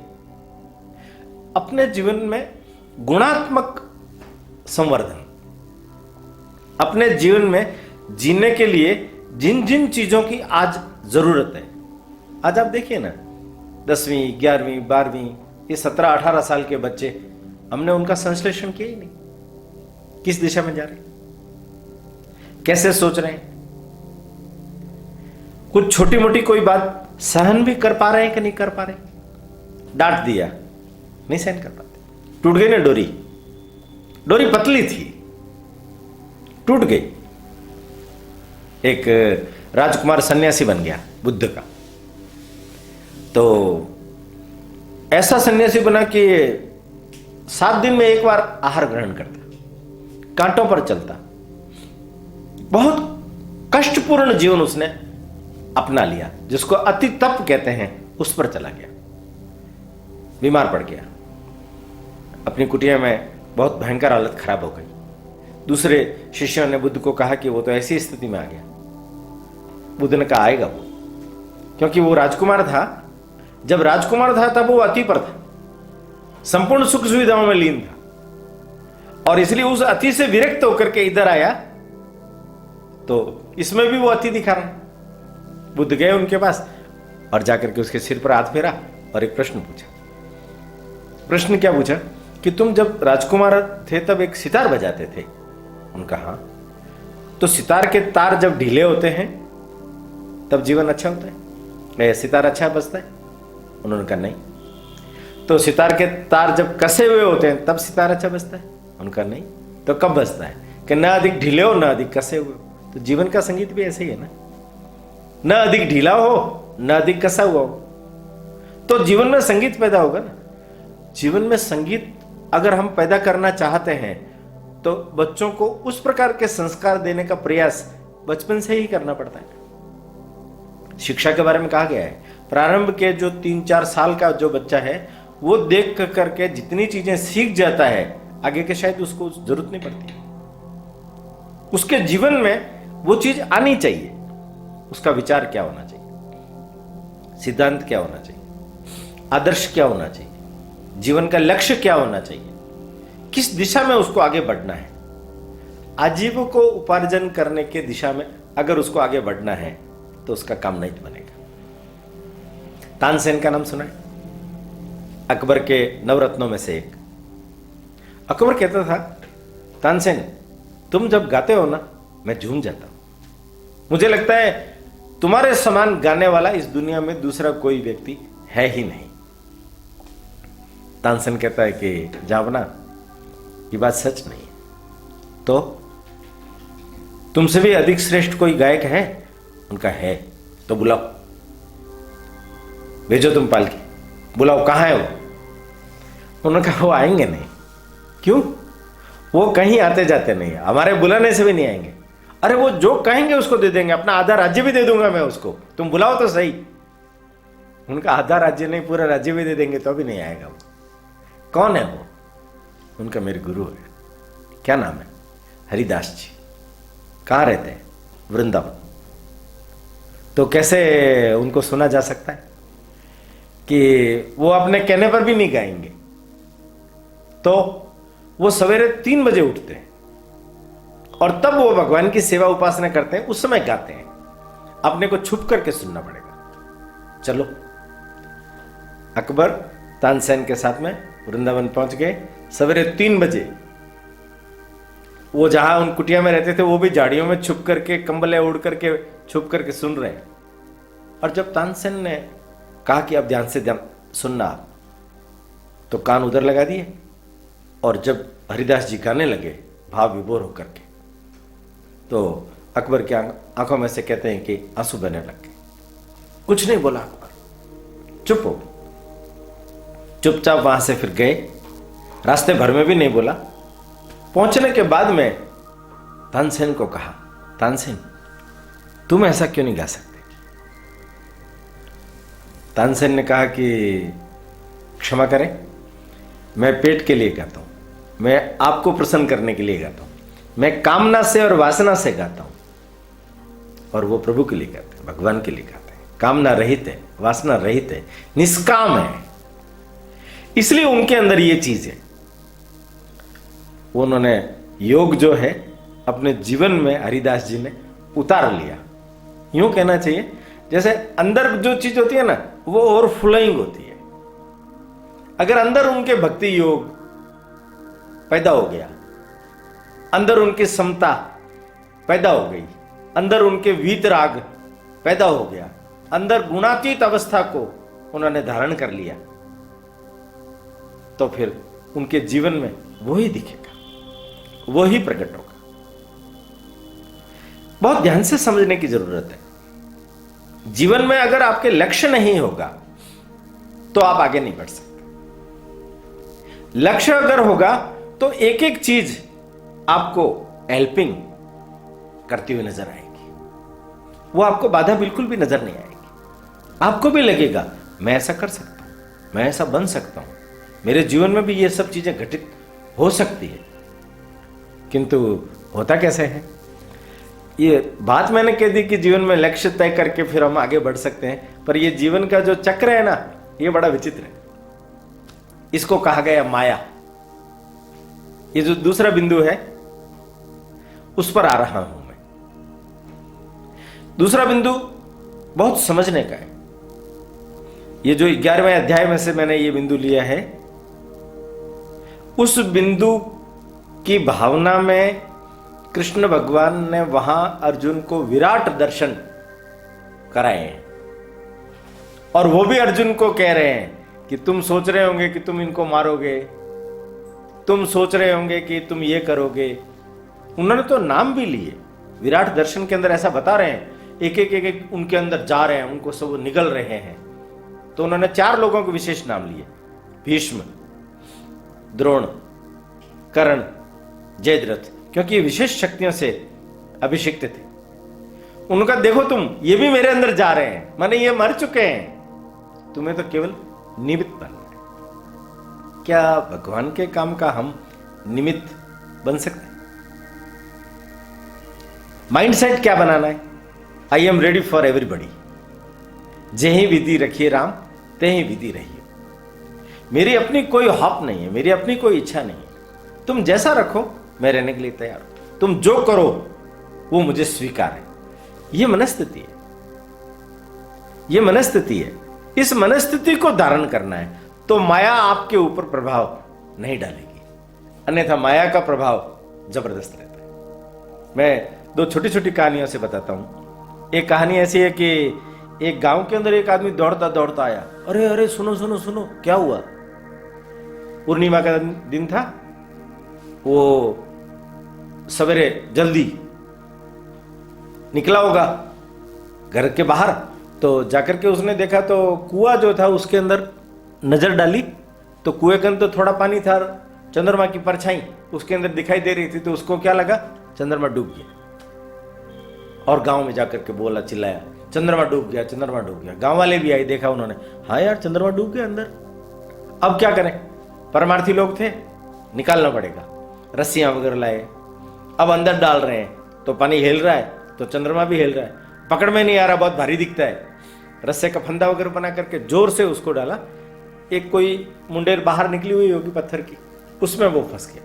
S1: अपने जीवन में गुणात्मक संवर्धन, अपने जीवन में जीने के लिए जिन जिन चीजों की आज जरूरत है, आज आप देखिए ना, 10वीं 11वीं 12वीं ये 17-18 साल के बच्चे, हमने उनका संश्लेषण किया ही नहीं। किस दिशा में जा रहे हैं, कैसे सोच रहे हैं, कुछ छोटी मोटी कोई बात सहन भी कर पा रहे हैं कि नहीं कर पा रहे? डांट दिया, नहीं सहन कर पाते, टूट गई ना डोरी, डोरी पतली थी, टूट गई। एक राजकुमार सन्यासी बन गया बुद्ध का, तो ऐसा सन्यासी बना कि 7 दिन में एक बार आहार ग्रहण करता, कांटों पर चलता, बहुत कष्टपूर्ण जीवन उसने अपना लिया, जिसको अति तप कहते हैं, उस पर चला गया। बीमार पड़ गया, अपनी कुटिया में बहुत भयंकर हालत खराब हो गई। दूसरे शिष्यों ने बुद्ध को कहा कि वो तो ऐसी स्थिति में आ गया। बुद्ध ने कहा आएगा वो, क्योंकि वो राजकुमार था। जब राजकुमार था तब वो अति पर था, संपूर्ण सुख सुविधाओं में लीन था, और इसलिए उस अति से विरक्त होकर के इधर आया, तो इसमें भी वो अति दिखा रहा है। बुद्ध गए उनके पास और जाकर के उसके सिर पर हाथ फेरा और एक प्रश्न पूछा। प्रश्न क्या पूछा कि तुम जब राजकुमार थे तब एक सितार बजाते थे? उनका हाँ। तो सितार के तार जब ढीले होते हैं तब जीवन अच्छा होता है, सितार अच्छा बजता है? उन्होंने कहा नहीं। तो सितार के तार जब कसे हुए होते हैं तब सितार अच्छा बजता है? उनका नहीं। तो कब बजता है कि ना अधिक ढीले हो ना अधिक कसे हुए हो। तो जीवन का संगीत भी ऐसे ही है ना, ना अधिक ढीला हो ना अधिक कसा हुआ हो, तो जीवन में संगीत पैदा होगा ना। जीवन में संगीत अगर हम पैदा करना चाहते हैं तो बच्चों को उस प्रकार के संस्कार देने का प्रयास बचपन से ही करना पड़ता है। शिक्षा के बारे में कहा गया है, प्रारंभ के जो 3-4 साल का जो बच्चा है वो देख करके जितनी चीजें सीख जाता है, आगे के शायद उसको जरूरत नहीं पड़ती। उसके जीवन में वो चीज आनी चाहिए। उसका विचार क्या होना चाहिए, सिद्धांत क्या होना चाहिए, आदर्श क्या होना चाहिए, जीवन का लक्ष्य क्या होना चाहिए, किस दिशा में उसको आगे बढ़ना है। आजीविका उपार्जन करने के दिशा में अगर उसको आगे बढ़ना है तो उसका काम नहीं बनेगा। तानसेन का नाम सुना है? अकबर के नवरत्नों में से एक। अकबर कहता था, तानसेन तुम जब गाते हो ना मैं झूम जाता हूं। मुझे लगता है तुम्हारे समान गाने वाला इस दुनिया में दूसरा कोई व्यक्ति है ही नहीं। तानसेन कहता है कि जावना ये बात सच नहीं है, तो तुमसे भी अधिक श्रेष्ठ कोई गायक है? उनका है। तो बुलाओ, भेजो तुम पालकी, बुलाओ, कहां है वो? उन्होंने कहा वो आएंगे नहीं। क्यों? वो कहीं आते जाते नहीं, हमारे बुलाने से भी नहीं आएंगे। अरे वो जो कहेंगे उसको दे देंगे, अपना आधा राज्य भी दे दूंगा मैं उसको, तुम बुलाओ तो सही। उनका आधा राज्य नहीं पूरा राज्य भी दे देंगे तो भी नहीं आएगा वो। कौन है वो? उनका मेरे गुरु है। क्या नाम है? हरिदास जी। कहाँ रहते हैं? वृंदावन। तो कैसे उनको सुना जा सकता है? कि वो अपने कहने पर भी नहीं गाएंगे। तो वो सवेरे 3 बजे उठते हैं और तब वो भगवान की सेवा उपासना करते हैं, उस समय गाते हैं। अपने को छुप करके सुनना पड़ेगा। चलो, अकबर तानसेन के साथ में वृंदावन पहुंच गए। सवेरे 3 बजे वो जहां उन कुटिया में रहते थे वो भी झाड़ियों में छुप करके, कंबले उड़ करके छुप करके सुन रहे हैं। और जब तानसेन ने कहा कि अब ध्यान से सुनना, तो कान उधर लगा दिए और जब हरिदास जी गाने लगे भाव विभोर होकर के, तो अकबर की आंखों में से कहते हैं कि आंसू बहने लग गए। कुछ नहीं बोला अकबर, चुप हो। चुपचाप वहां से फिर गए, रास्ते भर में भी नहीं बोला। पहुंचने के बाद में तानसेन को कहा, तानसेन तुम ऐसा क्यों नहीं गा सकते? तानसेन ने कहा कि क्षमा करें, मैं पेट के लिए गाता हूं, मैं आपको प्रसन्न करने के लिए गाता हूं, मैं कामना से और वासना से गाता हूं। और वो प्रभु के लिए गाते हैं, भगवान के लिए गाते हैं, कामना रहित है, वासना रहित है, निष्काम है। इसलिए उनके अंदर ये चीज है। उन्होंने योग जो है अपने जीवन में हरिदास जी ने उतार लिया। यूं कहना चाहिए जैसे अंदर जो चीज होती है ना, वो ओवरफ्लोइंग होती है। अगर अंदर उनके भक्ति योग पैदा हो गया, अंदर उनकी समता पैदा हो गई, अंदर उनके वीतराग पैदा हो गया, अंदर गुणातीत अवस्था को उन्होंने धारण कर लिया, तो फिर उनके जीवन में वही दिखेगा, वही प्रकट होगा। बहुत ध्यान से समझने की जरूरत है। जीवन में अगर आपके लक्ष्य नहीं होगा तो आप आगे नहीं बढ़ सकते। लक्ष्य अगर होगा तो एक एक चीज आपको हेल्पिंग करती हुई नजर आएगी, वो आपको बाधा बिल्कुल भी नजर नहीं आएगी। आपको भी लगेगा मैं ऐसा कर सकता हूं, मैं ऐसा बन सकता हूं, मेरे जीवन में भी ये सब चीजें घटित हो सकती है। किंतु होता कैसे है? ये बात मैंने कह दी कि जीवन में लक्ष्य तय करके फिर हम आगे बढ़ सकते हैं, पर ये जीवन का जो चक्र है ना, ये बड़ा विचित्र है। इसको कहा गया माया। ये जो दूसरा बिंदु है उस पर आ रहा हूं मैं। दूसरा बिंदु बहुत समझने का है। ये जो 11वें अध्याय में से मैंने ये बिंदु लिया है, उस बिंदु की भावना में कृष्ण भगवान ने वहां अर्जुन को विराट दर्शन कराए हैं। और वो भी अर्जुन को कह रहे हैं कि तुम सोच रहे होंगे कि तुम इनको मारोगे, तुम सोच रहे होंगे कि तुम ये करोगे। उन्होंने तो नाम भी लिए। विराट दर्शन के अंदर ऐसा बता रहे हैं, एक एक उनके अंदर जा रहे हैं, उनको सब निगल रहे हैं। तो उन्होंने 4 लोगों के विशेष नाम लिए, भीष्म, द्रोण, कर्ण, जयद्रथ, क्योंकि ये विशेष शक्तियों से अभिषिक्त थे। उनका देखो तुम, ये भी मेरे अंदर जा रहे हैं, माने ये मर चुके हैं, तुम्हें तो केवल निमित्त बनना है। क्या भगवान के काम का हम निमित्त बन सकते हैं? माइंडसेट क्या बनाना है? I am ready for everybody. जेहि विधि रखिए राम, तेहि विधि रहिए। मेरी अपनी कोई हॉप नहीं है, मेरी अपनी कोई इच्छा नहीं है। तुम जैसा रखो मैं रहने के लिए तैयार हूं। तुम जो करो वो मुझे स्वीकार है। यह मनस्थिति है, यह मनस्थिति है। इस मनस्थिति को धारण करना है तो माया आपके ऊपर प्रभाव नहीं डालेगी, अन्यथा माया का प्रभाव जबरदस्त रहता है। मैं 2 छोटी छोटी कहानियों से बताता हूं। एक कहानी ऐसी है कि एक गांव के अंदर एक आदमी दौड़ता दौड़ता आया। अरे अरे सुनो सुनो सुनो, क्या हुआ? पूर्णिमा का दिन था। वो सवेरे जल्दी निकला होगा घर के बाहर, तो जाकर के उसने देखा तो कुआं जो था उसके अंदर नजर डाली, तो कुएं के अंदर थोड़ा पानी था, चंद्रमा की परछाई उसके अंदर दिखाई दे रही थी। तो उसको क्या लगा, चंद्रमा डूब गया। और गांव में जाकर के बोला, चिल्लाया, चंद्रमा डूब गया, चंद्रमा डूब गया। गांव वाले भी आए, देखा उन्होंने, हाँ यार चंद्रमा डूब गया अंदर, अब क्या करें? परमार्थी लोग थे, निकालना पड़ेगा। रस्सियां वगैरह लाए, अब अंदर डाल रहे हैं तो पानी हिल रहा है, तो चंद्रमा भी हिल रहा है, पकड़ में नहीं आ रहा, बहुत भारी दिखता है। रस्से का फंदा वगैरह बना करके जोर से उसको डाला, एक कोई मुंडेर बाहर निकली हुई होगी पत्थर की, उसमें वो फंस गया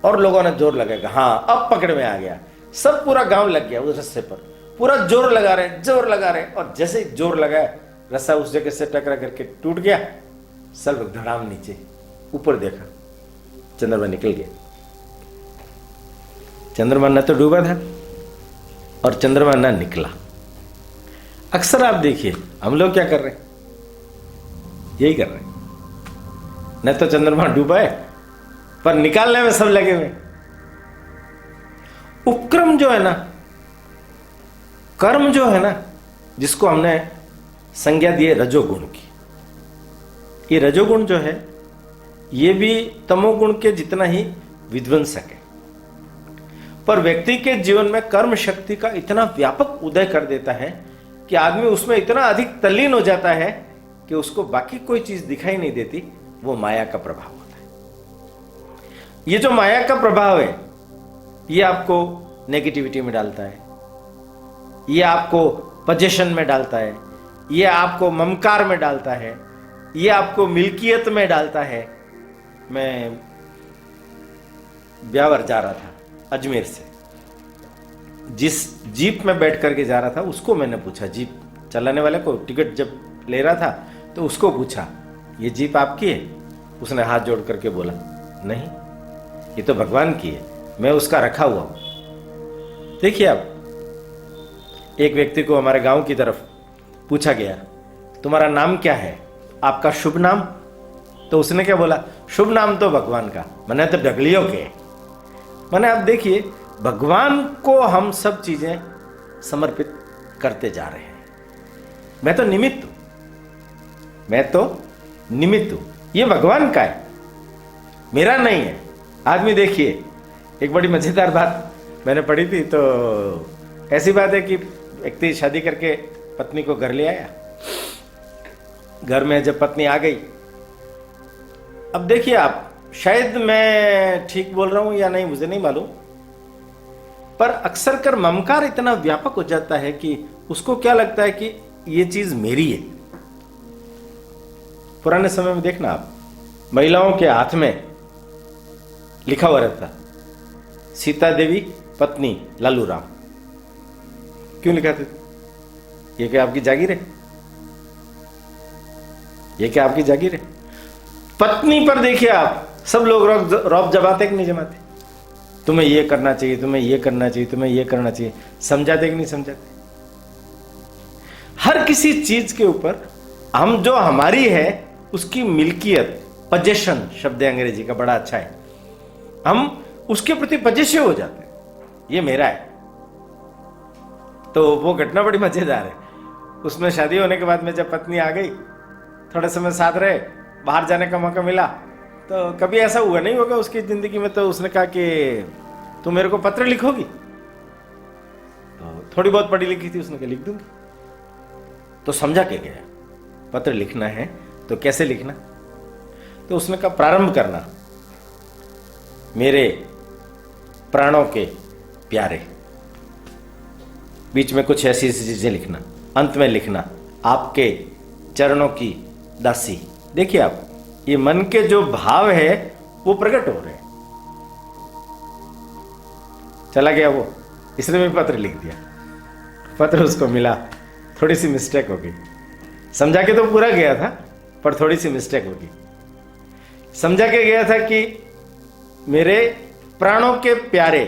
S1: और लोगों ने जोर लगाया, हाँ अब पकड़ में आ गया। सब पूरा गांव लग गया उस रस्से पर, पूरा जोर लगा रहे और जैसे ही जोर लगाया रस्सा उस जगह से टकरा करके टूट गया। सब लोग धड़ाम नीचे, ऊपर देखा चंद्रमा निकल गया। चंद्रमा न तो डूबा था और चंद्रमा न निकला। अक्सर आप देखिए हम लोग क्या कर रहे हैं, यही कर रहे हैं, न तो चंद्रमा डूबा है पर निकालने में सब लगे हुए। उपक्रम जो है ना, कर्म जो है ना, जिसको हमने संज्ञा दी है रजोगुण की, ये रजोगुण जो है ये भी तमोगुण के जितना ही विध्वंसक है, पर व्यक्ति के जीवन में कर्म शक्ति का इतना व्यापक उदय कर देता है कि आदमी उसमें इतना अधिक तल्लीन हो जाता है कि उसको बाकी कोई चीज दिखाई नहीं देती। वो माया का प्रभाव होता है। ये जो माया का प्रभाव है ये आपको नेगेटिविटी में डालता है, ये आपको पोजीशन में डालता है, ये आपको ममकार में डालता है, ये आपको मिल्कियत में डालता है। मैं ब्यावर जा रहा था अजमेर से, जिस जीप में बैठ करके जा रहा था उसको मैंने पूछा, जीप चलाने वाले को टिकट जब ले रहा था तो उसको पूछा ये जीप आपकी है? उसने हाथ जोड़ करके बोला नहीं, ये तो भगवान की है, मैं उसका रखा हुआ हूं। देखिए आप, एक व्यक्ति को हमारे गांव की तरफ पूछा गया तुम्हारा नाम क्या है, आपका शुभ नाम? तो उसने क्या बोला, शुभ नाम तो भगवान का, मैंने तो डगलियों के। मैंने आप देखिए भगवान को हम सब चीजें समर्पित करते जा रहे हैं। मैं तो निमित्त हूं, मैं तो निमित्त हूं, ये भगवान का है, मेरा नहीं है। आदमी देखिए, एक बड़ी मजेदार बात मैंने पढ़ी थी, तो ऐसी बात है कि व्यक्ति शादी करके पत्नी को घर ले आया। घर में जब पत्नी आ गई, अब देखिए आप, शायद मैं ठीक बोल रहा हूं या नहीं मुझे नहीं मालूम, पर अक्सर कर ममकार इतना व्यापक हो जाता है कि उसको क्या लगता है कि ये चीज मेरी है। पुराने समय में देखना आप, महिलाओं के हाथ में लिखा हुआ रहता सीता देवी पत्नी लालू राम। क्यों लिखाते थे? ये क्या आपकी जागीर है? ये क्या आपकी जागीर है? पत्नी पर देखिए आप, सब लोग रौब जमाते कि नहीं जमाते? तुम्हें ये करना चाहिए, तुम्हें ये करना चाहिए, तुम्हें ये करना चाहिए। समझाते कि नहीं समझाते? हर किसी चीज के ऊपर हम जो हमारी है उसकी मिल्कियत, पजेशन शब्द है अंग्रेजी का, बड़ा अच्छा है, हम उसके प्रति पजेसिव हो जाते हैं, ये मेरा है। तो वो घटना बड़ी मजेदार है। उसमें शादी होने के बाद में जब पत्नी आ गई, थोड़े समय साथ रहे, बाहर जाने का मौका मिला, तो कभी ऐसा हुआ नहीं होगा उसकी जिंदगी में, तो उसने कहा कि तुम मेरे को पत्र लिखोगी? तो थोड़ी बहुत पढ़ी लिखी थी, उसने कहा लिख दूंगी। तो समझा के गया पत्र लिखना है तो कैसे लिखना? तो उसने कहा प्रारंभ करना मेरे प्राणों के प्यारे, बीच में कुछ ऐसी चीजें लिखना, अंत में लिखना आपके चरणों की दासी। देखिए आप, ये मन के जो भाव है वो प्रकट हो रहे हैं। चला गया वो, इसने भी पत्र लिख दिया, पत्र उसको मिला, थोड़ी सी मिस्टेक हो गई। समझा के तो पूरा गया था पर थोड़ी सी मिस्टेक हो गई। समझा के गया था कि मेरे प्राणों के प्यारे,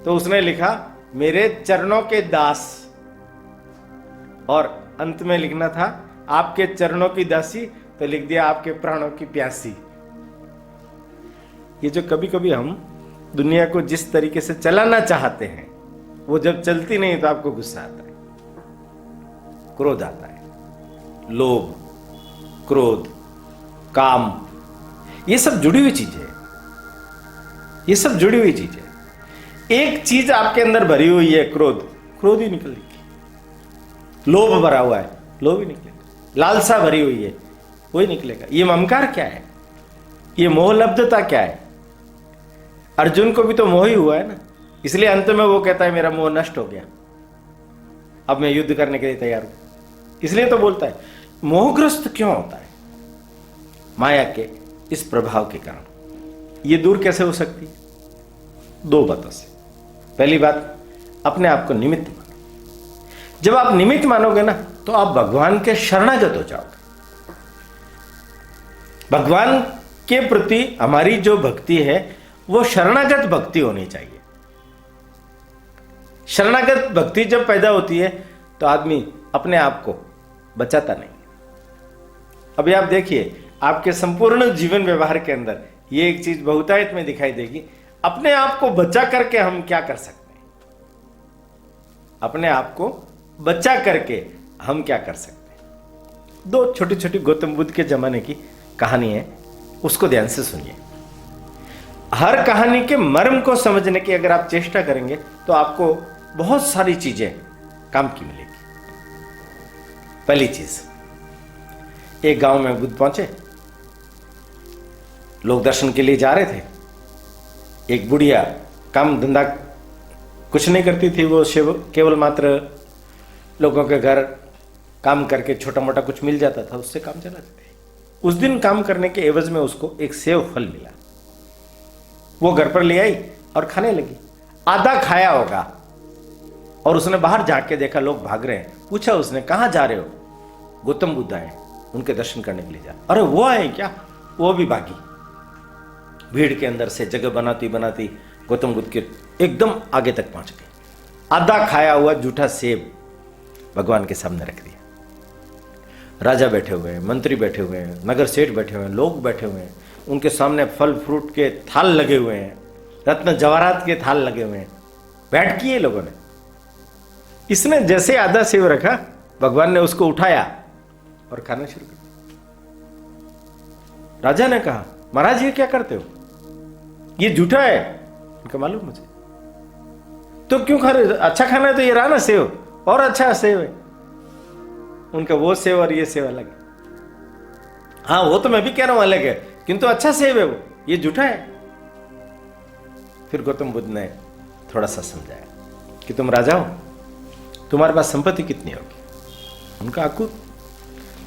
S1: तो उसने लिखा मेरे चरणों के दास, और अंत में लिखना था आपके चरणों की दासी, तो लिख दिया आपके प्राणों की प्यासी। ये जो कभी कभी हम दुनिया को जिस तरीके से चलाना चाहते हैं, वो जब चलती नहीं तो आपको गुस्सा आता है, क्रोध आता है, लोभ, क्रोध, काम, ये सब जुड़ी हुई चीजें हैं, ये सब जुड़ी हुई चीजें। एक चीज आपके अंदर भरी हुई है क्रोध, क्रोध ही निकलेगी। लोभ भरा हुआ है, लोभ ही निकलेगा। लालसा भरी हुई है, वही निकलेगा। ये ममकार क्या है? ये मोहलब्धता क्या है? अर्जुन को भी तो मोह ही हुआ है ना, इसलिए अंत में वो कहता है मेरा मोह नष्ट हो गया, अब मैं युद्ध करने के लिए तैयार हूं। इसलिए तो बोलता है मोहग्रस्त क्यों होता है? माया के इस प्रभाव के कारण। ये दूर कैसे हो सकती है? 2 बातों से। पहली बात, अपने आप को निमित्त मानो। जब आप निमित्त मानोगे ना, तो आप भगवान के शरणागत हो जाओगे। भगवान के प्रति हमारी जो भक्ति है वो शरणागत भक्ति होनी चाहिए। शरणागत भक्ति जब पैदा होती है तो आदमी अपने आप को बचाता नहीं। अभी आप देखिए, आपके संपूर्ण जीवन व्यवहार के अंदर ये एक चीज बहुतायत में दिखाई देगी, अपने आप को बचा करके हम क्या कर सकते हैं? अपने आप को बचा करके हम क्या कर सकते हैं? 2 छोटी छोटी गौतम बुद्ध के जमाने की कहानी है, उसको ध्यान से सुनिए। हर कहानी के मर्म को समझने की अगर आप चेष्टा करेंगे तो आपको बहुत सारी चीजें काम की मिलेगी। पहली चीज, एक गांव में बुद्ध पहुंचे। लोग दर्शन के लिए जा रहे थे। एक बुढ़िया काम धंधा कुछ नहीं करती थी, वो केवल मात्र लोगों के घर काम करके छोटा मोटा कुछ मिल जाता था, उससे काम चलाते थे। उस दिन काम करने के एवज में उसको एक सेव फल मिला। वो घर पर ले आई और खाने लगी। आधा खाया होगा और उसने बाहर जाके देखा लोग भाग रहे हैं। पूछा उसने, कहां जा रहे हो? गौतम बुद्ध आए, उनके दर्शन करने के लिए जा। अरे वो आए क्या? वो भी भागी। भीड़ के अंदर से जगह बनाती बनाती गौतम बुद्ध के एकदम आगे तक पहुंच गई। आधा खाया हुआ जूठा सेब भगवान के सामने रख दिया। राजा बैठे हुए हैं, मंत्री बैठे हुए हैं, नगर सेठ बैठे हुए हैं, लोग बैठे हुए हैं, उनके सामने फल फ्रूट के थाल लगे हुए हैं, रत्न जवाहरात के थाल लगे हुए हैं। बैठ किए लोगों ने। इसने जैसे आधा सेब रखा, भगवान ने उसको उठाया और खाना शुरू कर दिया। राजा ने कहा, महाराज ये क्या करते हो? ये झूठा है। उनका मालूम मुझे। तो क्यों खा रहे? अच्छा खाना है तो ये रहा ना सेव, और अच्छा सेव है। उनका वो सेव और ये सेव अलग है। हाँ वो तो मैं भी कह रहा हूं अलग है, किंतु अच्छा सेव है वो, ये झूठा है। फिर गौतम बुद्ध ने थोड़ा सा समझाया कि तुम राजा हो, तुम्हारे पास संपत्ति कितनी होगी? उनका आकू,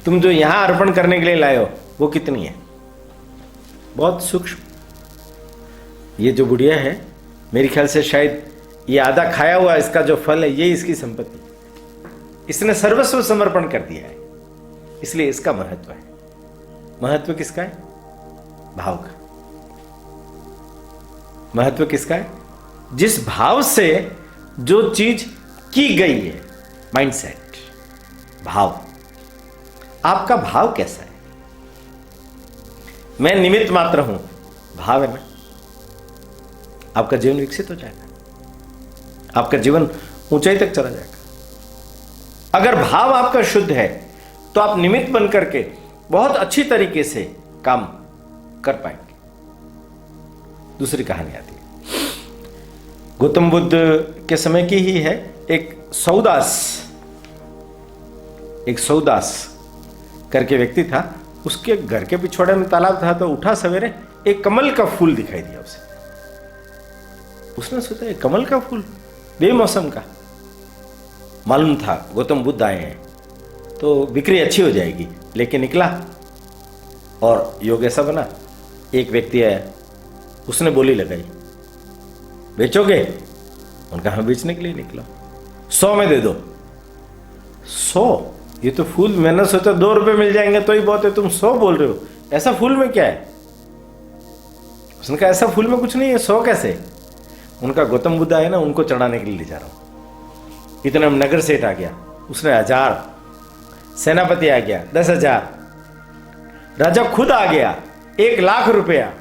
S1: तुम जो यहां अर्पण करने के लिए लाए हो वो कितनी है? बहुत सूक्ष्म। ये जो बुढ़िया है, मेरे ख्याल से शायद ये आधा खाया हुआ इसका जो फल है, ये इसकी संपत्ति। इसने सर्वस्व समर्पण कर दिया है, इसलिए इसका महत्व है। महत्व किसका है? भाव का। महत्व किसका है? जिस भाव से जो चीज की गई है। माइंडसेट, भाव। आपका भाव कैसा है? मैं निमित्त मात्र हूं, भाव है ना, आपका जीवन विकसित हो जाएगा, आपका जीवन ऊंचाई तक चला जाएगा। अगर भाव आपका शुद्ध है तो आप निमित्त बन करके बहुत अच्छी तरीके से काम कर पाएंगे। दूसरी कहानी आती है, गौतम बुद्ध के समय की ही है। एक सौदास करके व्यक्ति था। उसके घर के पिछवाड़े में तालाब था, तो उठा सवेरे, एक कमल का फूल दिखाई दिया उसे। उसने सोचा ये कमल का फूल बेमौसम का, मालूम था गौतम बुद्ध आए हैं तो बिक्री अच्छी हो जाएगी। लेके निकला और योग ऐसा बना, एक व्यक्ति आया, उसने बोली लगाई, बेचोगे? उनका हाँ बेचने के लिए निकला। 100 में दे दो। 100? ये तो फूल, मैंने सोचा 2 रुपए मिल जाएंगे तो ही बहुत है, तुम 100 बोल रहे हो, ऐसा फूल में क्या है? उसने कहा ऐसा फूल में कुछ नहीं है, 100 कैसे? उनका गौतम बुद्ध आए ना, उनको चढ़ाने के लिए ले जा रहा हूं। इतने में नगर सेठ आ गया, उसने 1000, सेनापति आ गया 10,000, राजा खुद आ गया 1,00,000 रुपया।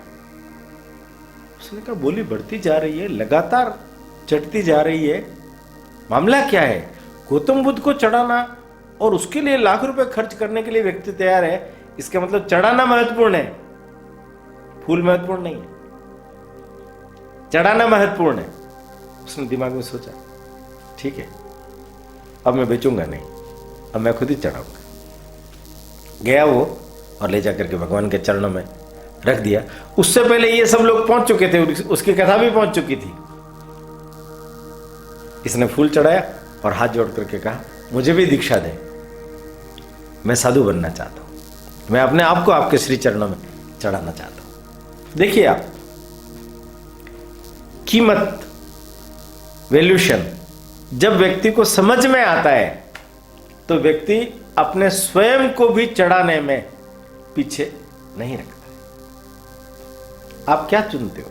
S1: उसने कहा बोली बढ़ती जा रही है, लगातार चढ़ती जा रही है, मामला क्या है? गौतम बुद्ध को चढ़ाना और उसके लिए लाख रुपए खर्च करने के लिए व्यक्ति तैयार है, इसका मतलब चढ़ाना महत्वपूर्ण है, फूल महत्वपूर्ण नहीं है, चढ़ाना महत्वपूर्ण है। उसने दिमाग में सोचा, ठीक है अब मैं बेचूंगा नहीं, अब मैं खुद ही चढ़ाऊंगा। गया वो और ले जाकर के भगवान के चरणों में रख दिया। उससे पहले ये सब लोग पहुंच चुके थे, उसकी कथा भी पहुंच चुकी थी। इसने फूल चढ़ाया और हाथ जोड़ करके कहा मुझे भी दीक्षा दे। मैं साधु बनना चाहता हूं, मैं अपने आप को आपके श्री चरणों में चढ़ाना चाहता हूं। देखिए आप, कीमत, वैल्यूशन जब व्यक्ति को समझ में आता है तो व्यक्ति अपने स्वयं को भी चढ़ाने में पीछे नहीं रखता। आप क्या चुनते हो?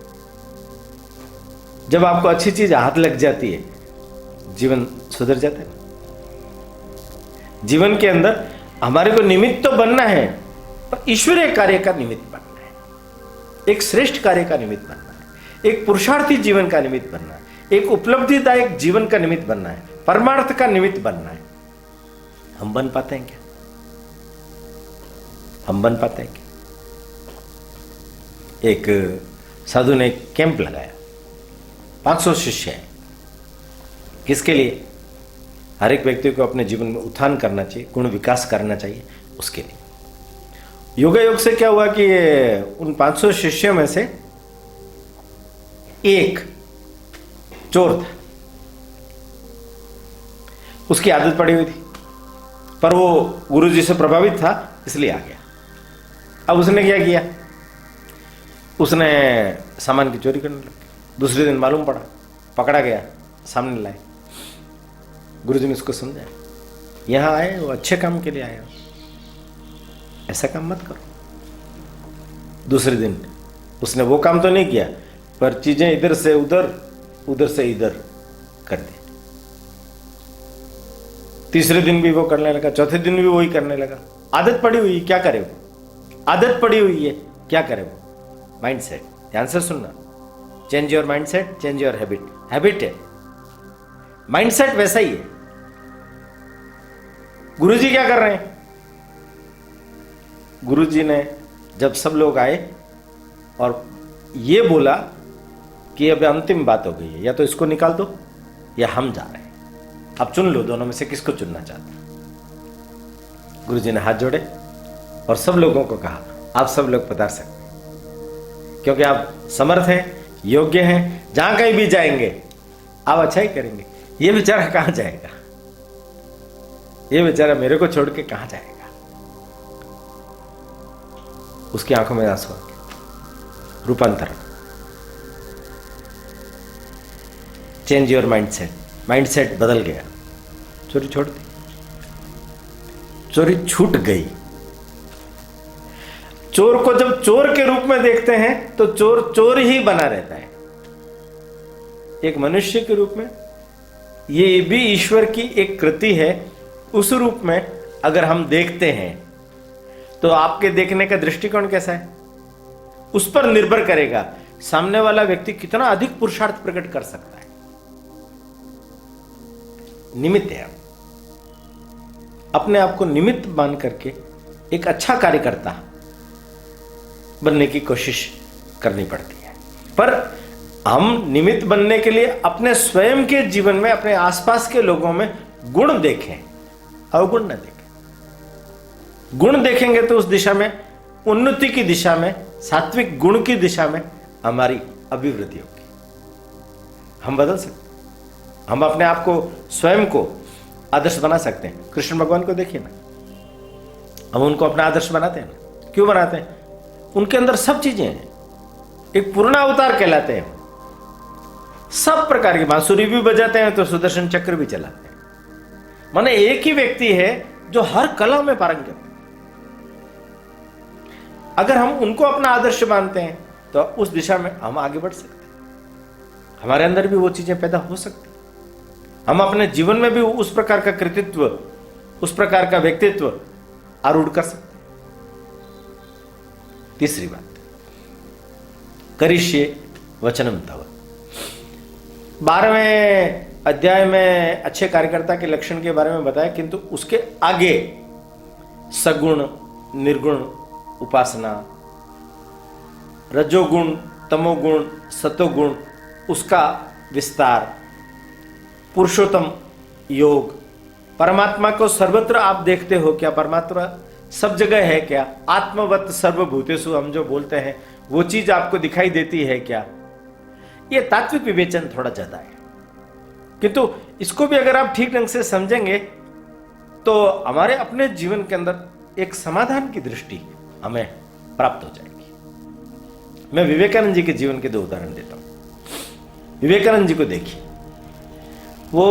S1: जब आपको अच्छी चीज हाथ लग जाती है, जीवन सुधर जाता है। जीवन के अंदर हमारे को निमित्त तो बनना है, पर ईश्वरीय कार्य का निमित्त बनना है, एक श्रेष्ठ कार्य का निमित्त बनना है, एक पुरुषार्थी जीवन का निमित्त बनना है, एक उपलब्धिदायक जीवन का निमित्त बनना है, परमार्थ का निमित्त बनना है। हम बन पाते हैं क्या? हम बन पाते हैं क्या? एक साधु ने कैंप लगाया, 500 शिष्य हैं। किसके लिए? हर एक व्यक्ति को अपने जीवन में उत्थान करना चाहिए, गुण विकास करना चाहिए, उसके लिए। योगा योग से क्या हुआ कि उन 500 शिष्यों में से एक चोर था, उसकी आदत पड़ी हुई थी, पर वो गुरुजी से प्रभावित था इसलिए आ गया। अब उसने क्या किया? उसने सामान की चोरी करने लगा। दूसरे दिन मालूम पड़ा, पकड़ा गया, सामने लाए। गुरुजी ने उसको समझाया, यहां आए वो अच्छे काम के लिए आए, ऐसा काम मत करो। दूसरे दिन उसने वो काम तो नहीं किया, पर चीजें इधर से उधर, उधर से इधर कर दी। तीसरे दिन भी वो करने लगा, चौथे दिन भी वही करने लगा। आदत पड़ी हुई, क्या करे वो? आदत पड़ी हुई है, क्या करे वो? माइंडसेट। ध्यान से सुनना, change your mindset, change your habit. Habit है, माइंडसेट वैसा ही है। गुरुजी क्या कर रहे हैं? गुरुजी ने जब सब लोग आए और ये बोला कि अब अंतिम बात हो गई है, या तो इसको निकाल दो या हम जा रहे हैं, अब चुन लो, दोनों में से किसको चुनना चाहते हैं। गुरुजी ने हाथ जोड़े और सब लोगों को कहा, आप सब लोग पधार सकते हैं, क्योंकि आप समर्थ हैं, योग्य हैं, जहां कहीं भी जाएंगे आप अच्छा ही करेंगे। ये बेचारा कहां जाएगा? ये बेचारा मेरे को छोड़ के कहां जाएगा? उसकी आंखों में आंसू आ गए। रूपांतरण, चेंज योर माइंडसेट। माइंडसेट बदल गया, चोरी छोड़ दी, चोरी छूट गई। चोर को जब चोर के रूप में देखते हैं तो चोर चोर ही बना रहता है। एक मनुष्य के रूप में ये भी ईश्वर की एक कृति है। उस रूप में अगर हम देखते हैं तो आपके देखने का दृष्टिकोण कैसा है, उस पर निर्भर करेगा सामने वाला व्यक्ति कितना अधिक पुरुषार्थ प्रकट कर सकता है। निमित्त है, अपने आप को निमित्त मान करके एक अच्छा कार्यकर्ता बनने की कोशिश करनी पड़ती है। पर हम निमित्त बनने के लिए अपने स्वयं के जीवन में, अपने आसपास के लोगों में गुण देखें, अवगुण न देखें। गुण देखेंगे तो उस दिशा में, उन्नति की दिशा में, सात्विक गुण की दिशा में हमारी अभिवृद्धि होगी। हम बदल सकते हैं, हम अपने आप को, स्वयं को आदर्श बना सकते हैं। कृष्ण भगवान को देखिए ना, हम उनको अपना आदर्श बनाते हैं ना। क्यों बनाते हैं? उनके अंदर सब चीजें हैं, एक पूर्ण अवतार कहलाते हैं। सब प्रकार की बांसुरी भी बजाते हैं तो सुदर्शन चक्र भी चलाते हैं। माने एक ही व्यक्ति है जो हर कला में पारंगत है। अगर हम उनको अपना आदर्श मानते हैं तो उस दिशा में हम आगे बढ़ सकते हैं, हमारे अंदर भी वो चीजें पैदा हो सकती हैं। हम अपने जीवन में भी उस प्रकार का कृतित्व, उस प्रकार का व्यक्तित्व आरूढ़ कर सकते हैं। तीसरी बात, करिष्ये वचनम तव। 12वें अध्याय में अच्छे कार्यकर्ता के लक्षण के बारे में बताया, किंतु उसके आगे सगुण, निर्गुण उपासना, रजोगुण, तमोगुण, सतोगुण, उसका विस्तार, पुरुषोत्तम योग, परमात्मा को सर्वत्र आप देखते हो क्या? परमात्मा सब जगह है क्या? आत्मवत सर्वभूतेषु हम जो बोलते हैं वो चीज आपको दिखाई देती है क्या? ये तात्विक विवेचन थोड़ा ज्यादा है, किंतु इसको भी अगर आप ठीक ढंग से समझेंगे तो हमारे अपने जीवन के अंदर एक समाधान की दृष्टि हमें प्राप्त हो जाएगी। मैं विवेकानंद जी के जीवन के 2 उदाहरण देता हूं। विवेकानंद जी को देखिए, वो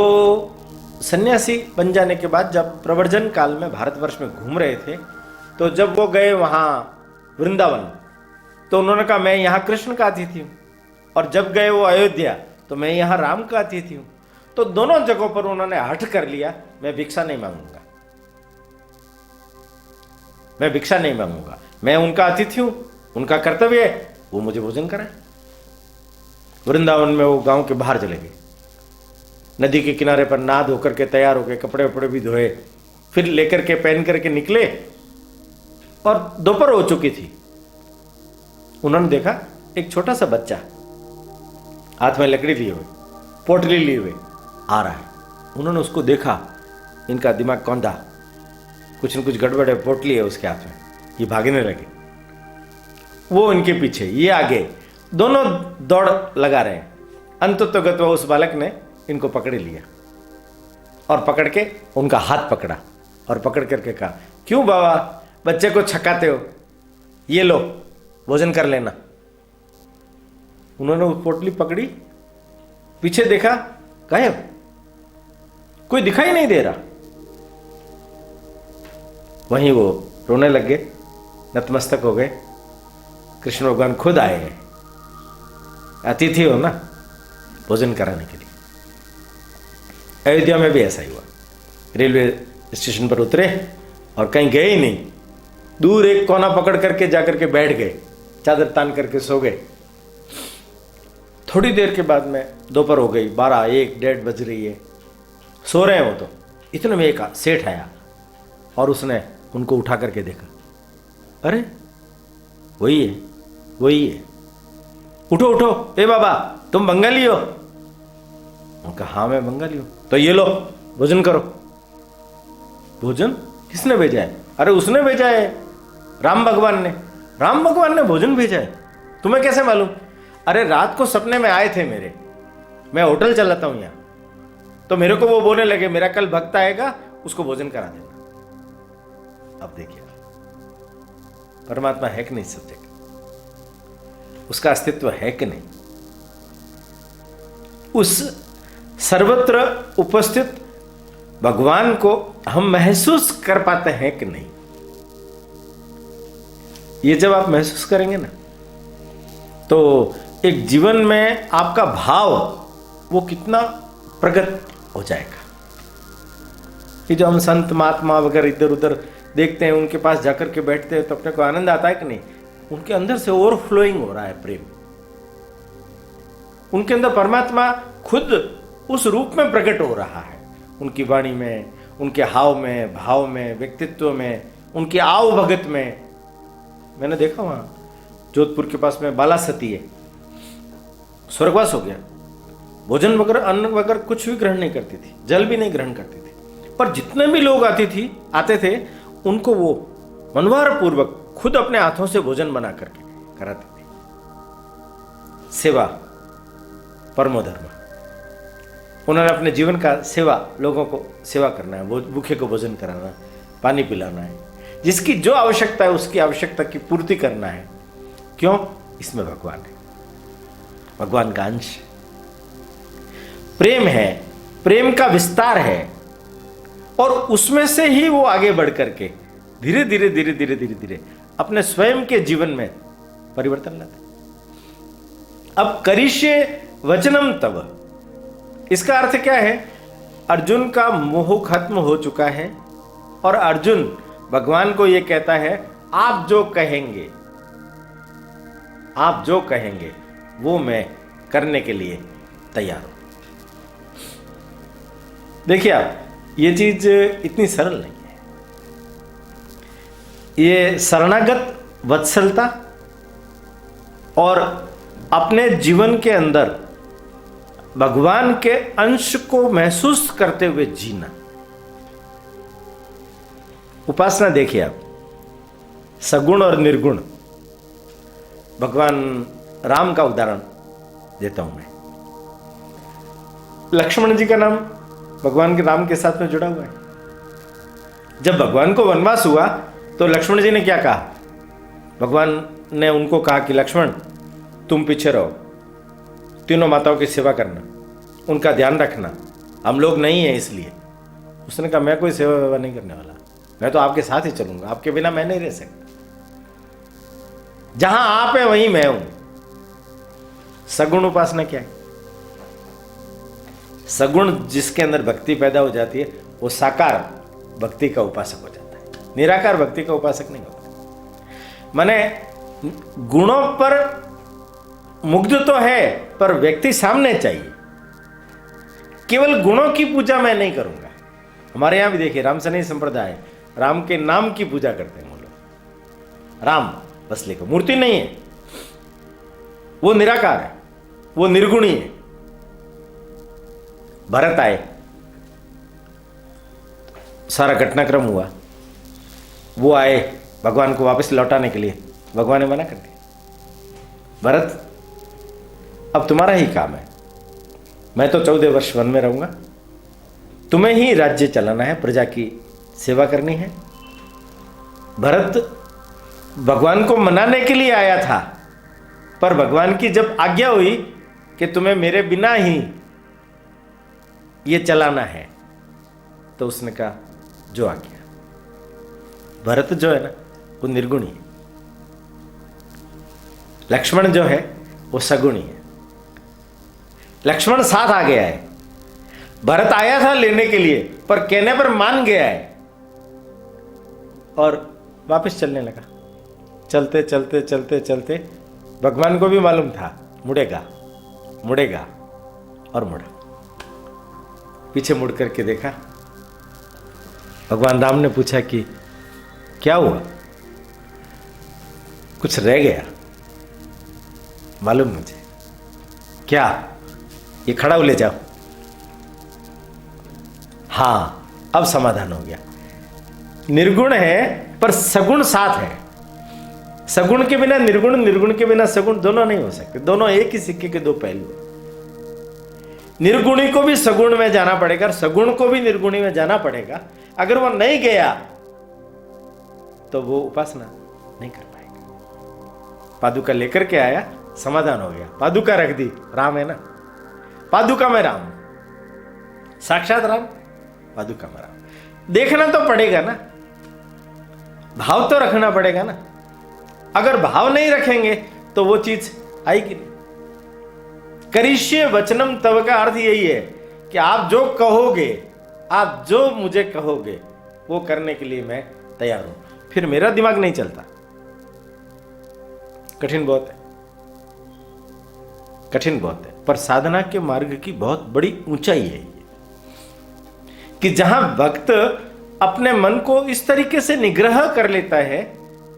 S1: सन्यासी बन जाने के बाद जब प्रव्रजन काल में भारतवर्ष में घूम रहे थे, तो जब वो गए वहां वृंदावन, तो उन्होंने कहा मैं यहां कृष्ण का अतिथि हूं, और जब गए वो अयोध्या तो मैं यहां राम का अतिथि हूं। तो दोनों जगहों पर उन्होंने हठ कर लिया, मैं भिक्षा नहीं मांगूंगा, मैं भिक्षा नहीं मांगूंगा, मैं उनका अतिथि हूं, उनका कर्तव्य है वो मुझे भोजन कराए। वृंदावन में वो गांव के बाहर चले गए, नदी के किनारे पर नहा धो करके तैयार हो गए, कपड़े वपड़े भी धोए, फिर लेकर के पहन करके निकले, और दोपहर हो चुकी थी। उन्होंने देखा एक छोटा सा बच्चा हाथ में लकड़ी लिए हुए, पोटली लिए हुए आ रहा है। उन्होंने उसको देखा, इनका दिमाग कौंधा, कुछ न कुछ गड़बड़ है, पोटली है उसके हाथ में, ये भागने लगे, वो इनके पीछे, ये आगे, दोनों दौड़ लगा रहे हैं। अंततोगत उस बालक ने इनको पकड़ लिया और पकड़ के उनका हाथ पकड़ा और पकड़ करके कहा, क्यों बाबा बच्चे को छकाते हो, ये लो भोजन कर लेना। उन्होंने वो पोटली पकड़ी, पीछे देखा, गायब, कोई दिखाई नहीं दे रहा। वहीं वो रोने लग गए, नतमस्तक हो गए। कृष्ण भगवान खुद आए हैं, अतिथि हो ना, भोजन कराने के लिए। अयोध्या में भी ऐसा ही हुआ, रेलवे स्टेशन पर उतरे और कहीं गए ही नहीं, दूर एक कोना पकड़ करके जाकर के बैठ गए, चादर तान करके सो गए। थोड़ी देर के बाद में दोपहर हो गई, 12, 1, 1:30 बज रही है, सो रहे हैं वो तो। इतने में एक सेठ आया और उसने उनको उठा करके देखा, अरे वही है, वही है, उठो उठो, ए बाबा तुम बंगाली हो? उनका हाँ मैं बंगाली हूं। तो ये लो भोजन करो। भोजन किसने भेजा है? अरे उसने भेजा है, राम भगवान ने। राम भगवान ने भोजन भेजा है, तुम्हें कैसे मालूम? अरे रात को सपने में आए थे मेरे, मैं होटल चलाता हूं यहां, तो मेरे को वो बोलने लगे मेरा कल भक्त आएगा, उसको भोजन करा देना। अब देखिए परमात्मा है कि नहीं सब जगह, उसका अस्तित्व है कि नहीं, उस सर्वत्र उपस्थित भगवान को हम महसूस कर पाते हैं कि नहीं? ये जब आप महसूस करेंगे ना, तो एक जीवन में आपका भाव वो कितना प्रगट हो जाएगा। ये जो हम संत महात्मा वगैरह इधर उधर देखते हैं, उनके पास जाकर के बैठते हैं तो अपने को आनंद आता है कि नहीं? उनके अंदर से ओवरफ्लोइंग हो रहा है प्रेम, उनके अंदर परमात्मा खुद उस रूप में प्रकट हो रहा है, उनकी वाणी में, उनके हाव में, भाव में, व्यक्तित्व में, उनके आव भगत में। मैंने देखा वहां जोधपुर के पास में बाला सती है, स्वर्गवास हो गया, भोजन वगैरह अन्न वगैरह कुछ भी ग्रहण नहीं करती थी, जल भी नहीं ग्रहण करती थी, पर जितने भी लोग आते थे उनको वो मनवार पूर्वक खुद अपने हाथों से भोजन बना करके कराते थे। सेवा परमो धर्म, उन्होंने अपने जीवन का सेवा, लोगों को सेवा करना है, भूखे को भोजन कराना, पानी पिलाना है, जिसकी जो आवश्यकता है उसकी आवश्यकता की पूर्ति करना है। क्यों? इसमें भगवान है, भगवान का अंश प्रेम है, प्रेम का विस्तार है, और उसमें से ही वो आगे बढ़ करके धीरे धीरे धीरे धीरे धीरे धीरे अपने स्वयं के जीवन में परिवर्तन लाते। अब करिष्ये वचनम तव, इसका अर्थ क्या है? अर्जुन का मोह खत्म हो चुका है और अर्जुन भगवान को यह कहता है आप जो कहेंगे, आप जो कहेंगे वो मैं करने के लिए तैयार हूं। देखिए आप, ये चीज इतनी सरल नहीं है। ये शरणागत वत्सलता और अपने जीवन के अंदर भगवान के अंश को महसूस करते हुए जीना। उपासना देखिए आप, सगुण और निर्गुण। भगवान राम का उदाहरण देता हूं मैं। लक्ष्मण जी का नाम भगवान के राम के साथ में जुड़ा हुआ है। जब भगवान को वनवास हुआ तो लक्ष्मण जी ने क्या कहा? भगवान ने उनको कहा कि लक्ष्मण तुम पीछे रहो, तीनों माताओं की सेवा करना, उनका ध्यान रखना, हम लोग नहीं है इसलिए। उसने कहा मैं कोई सेवा वेवा नहीं करने वाला, मैं तो आपके साथ ही चलूंगा, आपके बिना मैं नहीं रह सकता। जहां आप है वहीं मैं हूं। सगुण उपासना क्या है? सगुण जिसके अंदर भक्ति पैदा हो जाती है वो साकार भक्ति का उपासक हो जाता है, निराकार भक्ति का उपासक नहीं होता। माने गुणों पर मुग्ध तो है पर व्यक्ति सामने चाहिए। केवल गुणों की पूजा मैं नहीं करूंगा। हमारे यहां भी देखिए राम सनी संप्रदाय राम के नाम की पूजा करते हैं वो लोग। राम बस लिखो, मूर्ति नहीं है, वो निराकार है, वो निर्गुणी है। भरत आए, सारा घटनाक्रम हुआ, वो आए भगवान को वापस लौटाने के लिए, भगवान ने मना कर दिया। भरत अब तुम्हारा ही काम है, मैं तो 14 वर्ष वन में रहूंगा, तुम्हें ही राज्य चलाना है, प्रजा की सेवा करनी है। भरत भगवान को मनाने के लिए आया था, पर भगवान की जब आज्ञा हुई कि तुम्हें मेरे बिना ही ये चलाना है, तो उसने कहा जो आज्ञा। भरत जो है ना वो निर्गुणी है, लक्ष्मण जो है वो सगुणी है। लक्ष्मण साथ आ गया है, भरत आया था लेने के लिए पर कहने पर मान गया है और वापस चलने लगा। चलते चलते चलते चलते भगवान को भी मालूम था मुड़ेगा मुड़ेगा, और मुड़ा। पीछे मुड़ करके देखा, भगवान राम ने पूछा कि क्या हुआ? कुछ रह गया मालूम मुझे, क्या? ये खड़ा ले जाओ। हां, अब समाधान हो गया। निर्गुण है पर सगुण साथ है। सगुण के बिना निर्गुण, निर्गुण के बिना सगुण दोनों नहीं हो सकते। दोनों एक ही सिक्के के दो पहलू। निर्गुणी को भी सगुण में जाना पड़ेगा और सगुण को भी निर्गुणी में जाना पड़ेगा। अगर वो नहीं गया तो वो उपासना नहीं कर पाएगा। पादुका लेकर के आया, समाधान हो गया। पादुका रख दी, राम है ना, पादुका में राम, साक्षात राम, पादुका में राम। देखना तो पड़ेगा ना, भाव तो रखना पड़ेगा ना। अगर भाव नहीं रखेंगे तो वो चीज आएगी नहीं। करिष्ये वचनम तव का अर्थ यही है कि आप जो कहोगे, आप जो मुझे कहोगे वो करने के लिए मैं तैयार हूं। फिर मेरा दिमाग नहीं चलता। कठिन बहुत है, कठिन बहुत है, पर साधना के मार्ग की बहुत बड़ी ऊंचाई है ये, कि जहां भक्त अपने मन को इस तरीके से निग्रह कर लेता है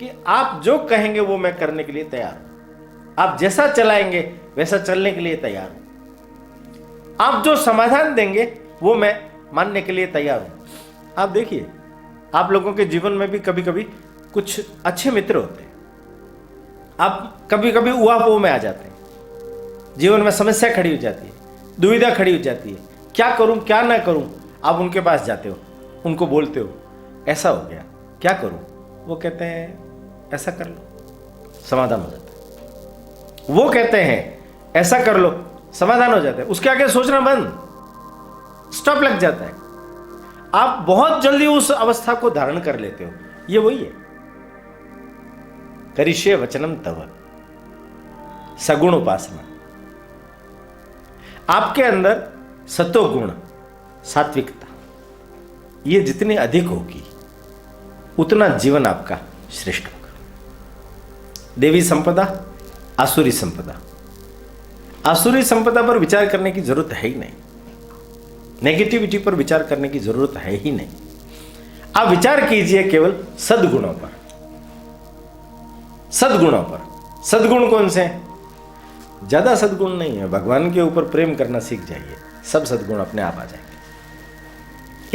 S1: कि आप जो कहेंगे वो मैं करने के लिए तैयार हूं, आप जैसा चलाएंगे वैसा चलने के लिए तैयार हूं, आप जो समाधान देंगे वो मैं मानने के लिए तैयार हूं। आप देखिए, आप लोगों के जीवन में भी कभी कभी कुछ अच्छे मित्र होते हैं, आप कभी कभी उहापोह में आ जाते हैं, जीवन में समस्या खड़ी हो जाती है, दुविधा खड़ी हो जाती है, क्या करूं क्या ना करूं। आप उनके पास जाते हो, उनको बोलते हो ऐसा हो गया, क्या करूं? वो कहते हैं ऐसा कर लो, समाधान हो जाता है। वो कहते हैं ऐसा कर लो, समाधान हो जाता है। उसके आगे सोचना बंद, स्टॉप लग जाता है। आप बहुत जल्दी उस अवस्था को धारण कर लेते हो। ये वही है, करिष्ये वचनम तव, सगुण उपासना। आपके अंदर सतो गुण, सात्विकता, ये जितनी अधिक होगी उतना जीवन आपका श्रेष्ठ होगा। देवी संपदा, आसुरी संपदा। आसुरी संपदा पर विचार करने की जरूरत है ही नहीं, नेगेटिविटी पर विचार करने की जरूरत है ही नहीं। आप विचार कीजिए केवल सद्गुणों पर, सद्गुणों पर। सद्गुण कौन से हैं? ज्यादा सद्गुण नहीं है, भगवान के ऊपर प्रेम करना सीख जाइए, सब सद्गुण अपने आप आ जाएंगे।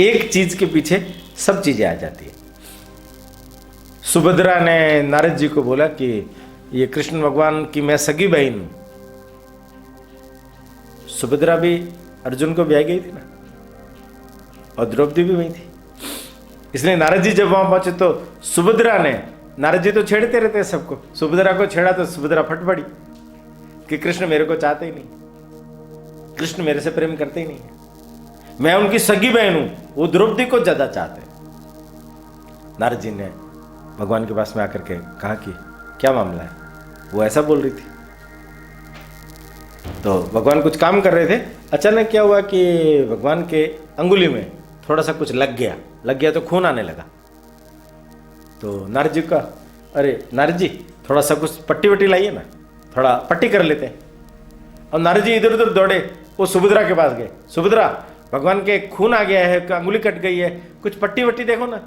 S1: एक चीज के पीछे सब चीजें आ जाती है। सुभद्रा ने नारद जी को बोला कि ये कृष्ण भगवान की मैं सगी बहन हूं। सुभद्रा भी अर्जुन को ब्याह गई थी ना, और द्रौपदी भी वही थी। इसलिए नारद जी जब वहां पहुंचे तो सुभद्रा ने, नारद जी तो छेड़ते रहते हैं सबको, सुभद्रा को छेड़ा तो सुभद्रा फट पड़ी कि कृष्ण मेरे को चाहते ही नहीं, कृष्ण मेरे से प्रेम करते ही नहीं है, मैं उनकी सगी बहन हूं, वो द्रौपदी को ज्यादा चाहते हैं। नारद जी ने भगवान के पास में आकर के कहा कि क्या मामला है, वो ऐसा बोल रही थी। तो भगवान कुछ काम कर रहे थे, अचानक क्या हुआ कि भगवान के अंगुली में थोड़ा सा कुछ लग गया तो खून आने लगा। तो नारद जी का, अरे नारद जी थोड़ा सा कुछ पट्टी वट्टी लाइए ना, थोड़ा पट्टी कर लेते हैं। और नारद जी इधर उधर दौड़े, वो सुभद्रा के पास गए, सुभद्रा भगवान के खून आ गया है, अंगुली कट गई है, कुछ पट्टी वट्टी देखो ना,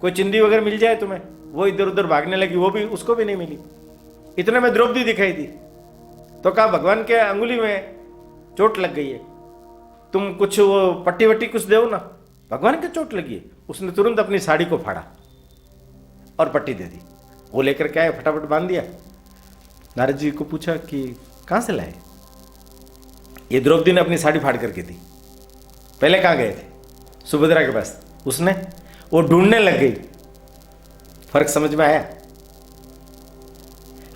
S1: कोई चिंदी वगैरह मिल जाए तुम्हें। वो इधर उधर भागने लगी, वो भी, उसको भी नहीं मिली। इतने में द्रौपदी दिखाई दी, तो कहा भगवान के अंगुली में चोट लग गई है, तुम कुछ वो पट्टी वट्टी कुछ दो ना, भगवान के चोट लगी है। उसने तुरंत अपनी साड़ी को फाड़ा और पट्टी दे दी, वो लेकर के आए, फटाफट बांध दिया। नारद जी को पूछा कि कहां से लाए, ये द्रौपदी ने अपनी साड़ी फाड़ करके दी। पहले कहां गए थे, सुभद्रा के पास, उसने, वो ढूंढने लग गई। फर्क समझ में आया,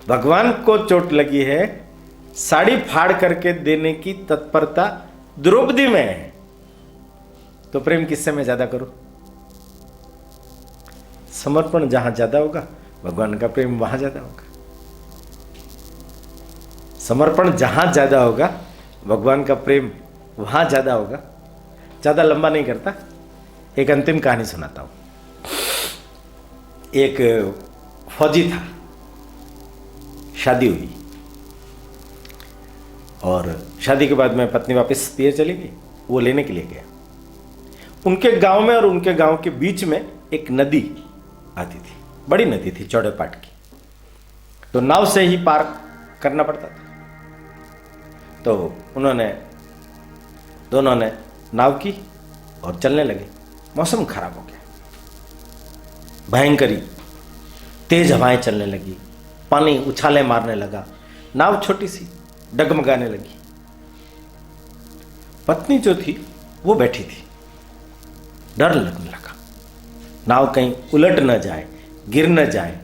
S1: भगवान को चोट लगी है, साड़ी फाड़ करके देने की तत्परता द्रौपदी में है, तो प्रेम किससे मैं ज्यादा करूं। समर्पण जहां ज्यादा होगा, भगवान का प्रेम वहां ज्यादा होगा। समर्पण जहां ज्यादा होगा, भगवान का प्रेम वहां ज्यादा होगा। ज्यादा लंबा नहीं करता, एक अंतिम कहानी सुनाता हूं। एक फौजी था, शादी हुई और शादी के बाद में पत्नी वापस पियर चली गई, वो लेने के लिए गया। उनके गांव में और उनके गांव के बीच में एक नदी आती थी, बड़ी नदी थी, चौड़े पाट की, तो नाव से ही पार करना पड़ता था। तो दोनों ने नाव की और चलने लगे। मौसम खराब हो गया, भयंकरी तेज हवाएं चलने लगी, पानी उछाले मारने लगा, नाव छोटी सी डगमगाने लगी। पत्नी जो थी वो बैठी थी, डर लगने लगा, नाव कहीं उलट न जाए, गिर न जाए,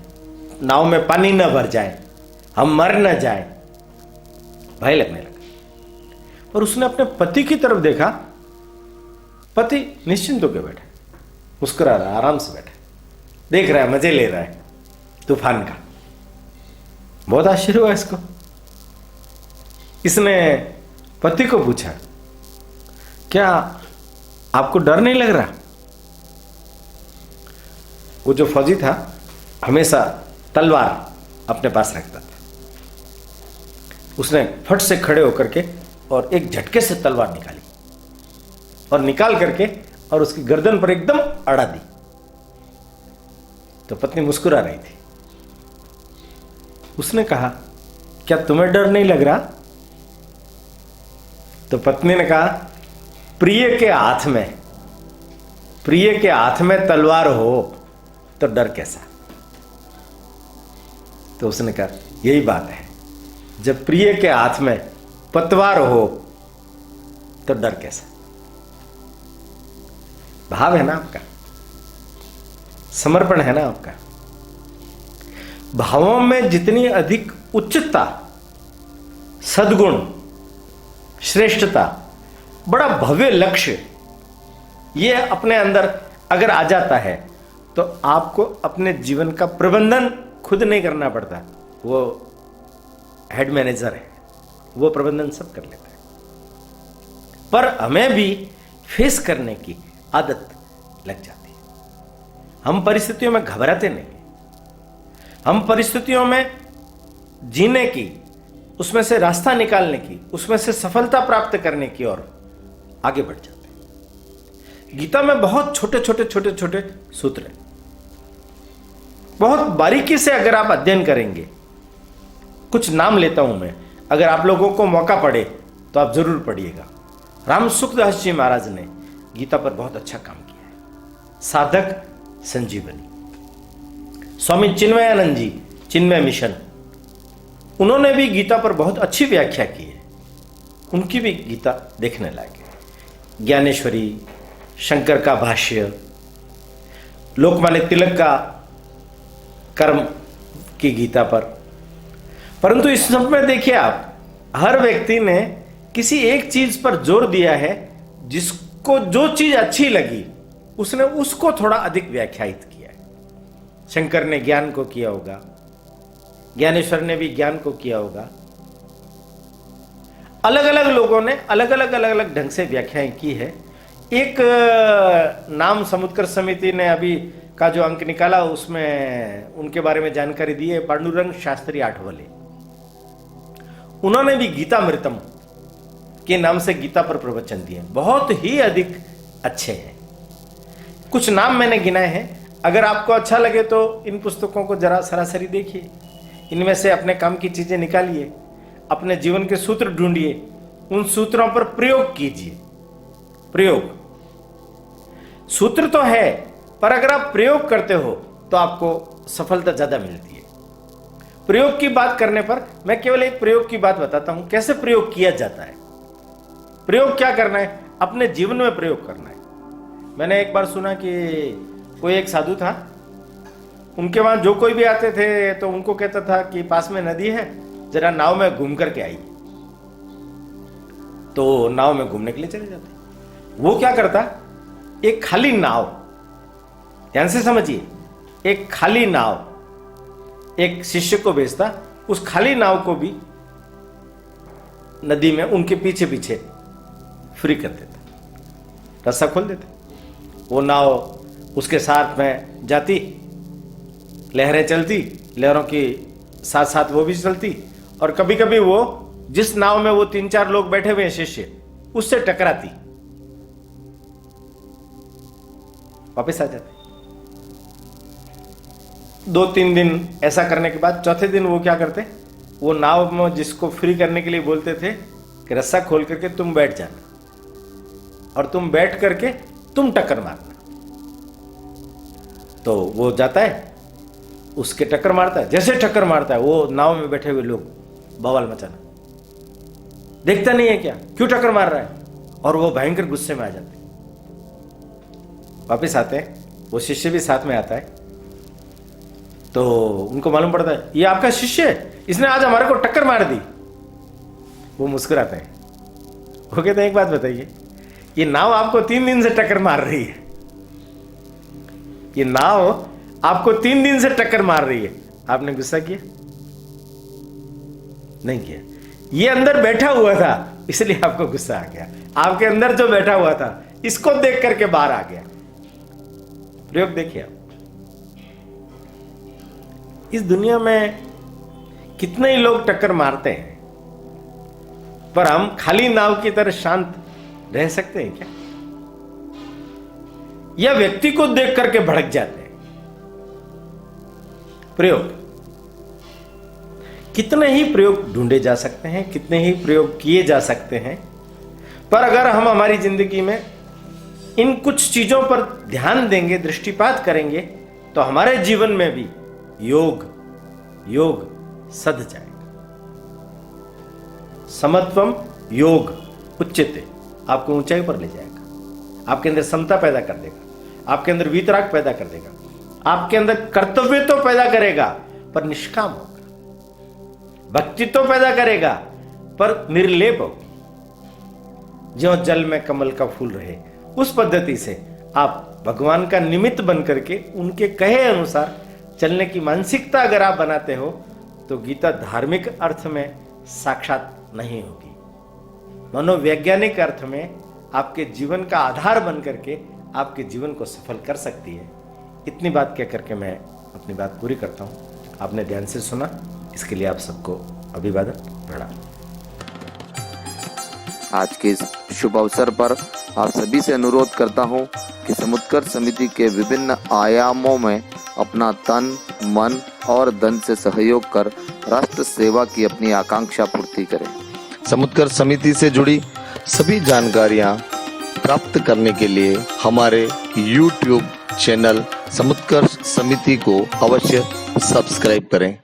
S1: नाव में पानी न भर जाए, हम मर न जाए, भय लगने लगा। और उसने अपने पति की तरफ देखा, पति निश्चिंत होकर बैठा, मुस्कुरा रहा, आराम से बैठा, देख रहा है, मजे ले रहा है तूफान का। बहुत आश्चर्य हुआ इसको। इसने पति को पूछा, क्या आपको डर नहीं लग रहा। वो जो फौजी था हमेशा तलवार अपने पास रखता था। उसने फट से खड़े होकर के और एक झटके से तलवार निकाली और निकाल करके और उसकी गर्दन पर एकदम अड़ा दी। तो पत्नी मुस्कुरा रही थी। उसने कहा, क्या तुम्हें डर नहीं लग रहा। तो पत्नी ने कहा, प्रिय के हाथ में तलवार हो तो डर कैसा। तो उसने कहा, यही बात है, जब प्रिय के हाथ में पतवार हो तो डर कैसा। भाव है ना आपका, समर्पण है ना आपका। भावों में जितनी अधिक उच्चता, सद्गुण, श्रेष्ठता, बड़ा भव्य लक्ष्य ये अपने अंदर अगर आ जाता है तो आपको अपने जीवन का प्रबंधन खुद नहीं करना पड़ता। वो हेड मैनेजर है, वो प्रबंधन सब कर लेता है। पर हमें भी फेस करने की आदत लग जाती है। हम परिस्थितियों में घबराते नहीं, हम परिस्थितियों में जीने की, उसमें से रास्ता निकालने की, उसमें से सफलता प्राप्त करने की ओर आगे बढ़ जाते हैं। गीता में बहुत छोटे छोटे सूत्र हैं। बहुत बारीकी से अगर आप अध्ययन करेंगे, कुछ नाम लेता हूं मैं, अगर आप लोगों को मौका पड़े तो आप जरूर पढ़िएगा। राम सुखदास जी महाराज ने गीता पर बहुत अच्छा काम किया है। साधक संजीवनी, स्वामी चिन्मयानंद जी, चिन्मय मिशन, उन्होंने भी गीता पर बहुत अच्छी व्याख्या की है। उनकी भी गीता देखने लायक है। ज्ञानेश्वरी, शंकर का भाष्य, लोकमान्य तिलक का कर्म की गीता पर। परंतु इस सब में देखिए आप, हर व्यक्ति ने किसी एक चीज पर जोर दिया है, जिसको जो चीज अच्छी लगी उसने उसको थोड़ा अधिक व्याख्यायित किया है। शंकर ने ज्ञान को किया होगा, ज्ञानेश्वर ने भी ज्ञान को किया होगा। अलग अलग लोगों ने अलग अलग ढंग से व्याख्याएं की है। एक नाम समुत्कर्ष समिति ने अभी का जो अंक निकाला उसमें उनके बारे में जानकारी दी है, पांडुरंग शास्त्री आठवले। उन्होंने भी गीतामृतम के नाम से गीता पर प्रवचन दिए, बहुत ही अधिक अच्छे हैं। कुछ नाम मैंने गिनाए हैं, अगर आपको अच्छा लगे तो इन पुस्तकों को जरा सरासरी देखिए, इनमें से अपने काम की चीजें निकालिए, अपने जीवन के सूत्र ढूंढिए, उन सूत्रों पर प्रयोग कीजिए। प्रयोग सूत्र तो है, पर अगर आप प्रयोग करते हो तो आपको सफलता ज्यादा मिलती है। प्रयोग की बात करने पर मैं केवल एक प्रयोग की बात बताता हूं, कैसे प्रयोग किया जाता है। प्रयोग क्या करना है? अपने जीवन में प्रयोग करना है। मैंने एक बार सुना कि कोई एक साधु था, उनके वहां जो कोई भी आते थे तो उनको कहता था कि पास में नदी है, जरा नाव में घूम करके आइए। तो नाव में घूमने के लिए चले जाते। वो क्या करता, एक खाली नाव, ध्यान से समझिए, एक खाली नाव एक शिष्य को भेजता, उस खाली नाव को भी नदी में उनके पीछे पीछे फ्री कर देता, रास्ता खोल देता। वो नाव उसके साथ में जाती, लहरें चलती, लहरों के साथ साथ वो भी चलती, और कभी कभी वो जिस नाव में वो 3-4 लोग बैठे हुए हैं शिष्य, उससे टकराती, वापस आ जाते। 2-3 दिन ऐसा करने के बाद चौथे दिन वो क्या करते, वो नाव में जिसको फ्री करने के लिए बोलते थे कि रस्सा खोल करके तुम बैठ जाना, और तुम बैठ करके तुम टक्कर मारना। तो वो जाता है, उसके टक्कर मारता है, जैसे टक्कर मारता है वो नाव में बैठे हुए लोग बवाल मचाना, देखता नहीं है क्या, क्यों टक्कर मार रहा है, और वो भयंकर गुस्से में आ जाते। वापिस आते हैं, वो शिष्य भी साथ में आता है, तो उनको मालूम पड़ता है ये आपका शिष्य है, इसने आज हमारे को टक्कर मार दी। वो मुस्कुराते हैं, वो कहते हैं एक बात बताइए, ये नाव आपको 3 दिन से टक्कर मार रही है, ये नाव आपको 3 दिन से टक्कर मार रही है, आपने गुस्सा किया? नहीं किया। ये अंदर बैठा हुआ था इसलिए आपको गुस्सा आ गया, आपके अंदर जो बैठा हुआ था इसको देख करके बाहर आ गया। प्रयोग देखिए आप, इस दुनिया में कितने ही लोग टक्कर मारते हैं, पर हम खाली नाव की तरह शांत रह सकते हैं क्या? या व्यक्ति को देख करके भड़क जाते हैं? प्रयोग, कितने ही प्रयोग ढूंढे जा सकते हैं, कितने ही प्रयोग किए जा सकते हैं, पर अगर हम हमारी जिंदगी में इन कुछ चीजों पर ध्यान देंगे, दृष्टिपात करेंगे, तो हमारे जीवन में भी योग सध जाएगा। समत्वम योग उच्चते, आपको ऊंचाई पर ले जाएगा, आपके अंदर समता पैदा कर देगा, आपके अंदर वीतराग पैदा कर देगा, आपके अंदर कर्तव्य तो पैदा करेगा पर निष्काम होगा, भक्ति तो पैदा करेगा पर निर्लेप होगी। जो जल में कमल का फूल रहे, उस पद्धति से आप भगवान का निमित्त बन करके उनके कहे अनुसार चलने की मानसिकता अगर आप बनाते हो, तो गीता धार्मिक अर्थ में साक्षात नहीं होगी, मनोवैज्ञानिक अर्थ में आपके जीवन का आधार बन करके आपके जीवन को सफल कर सकती है। इतनी बात कह करके मैं अपनी बात पूरी करता हूँ। आपने ध्यान से सुना, इसके लिए आप सबको अभिवादन, प्रणाम।
S4: आज के इस शुभ अवसर पर आप सभी से अनुरोध करता हूं कि समुत्कर्ष समिति के विभिन्न आयामों में अपना तन, मन और धन से सहयोग कर राष्ट्र सेवा की अपनी आकांक्षा पूर्ति करें। समुत्कर्ष समिति से जुड़ी सभी जानकारियां प्राप्त करने के लिए हमारे YouTube चैनल समुत्कर्ष समिति को अवश्य सब्सक्राइब करें।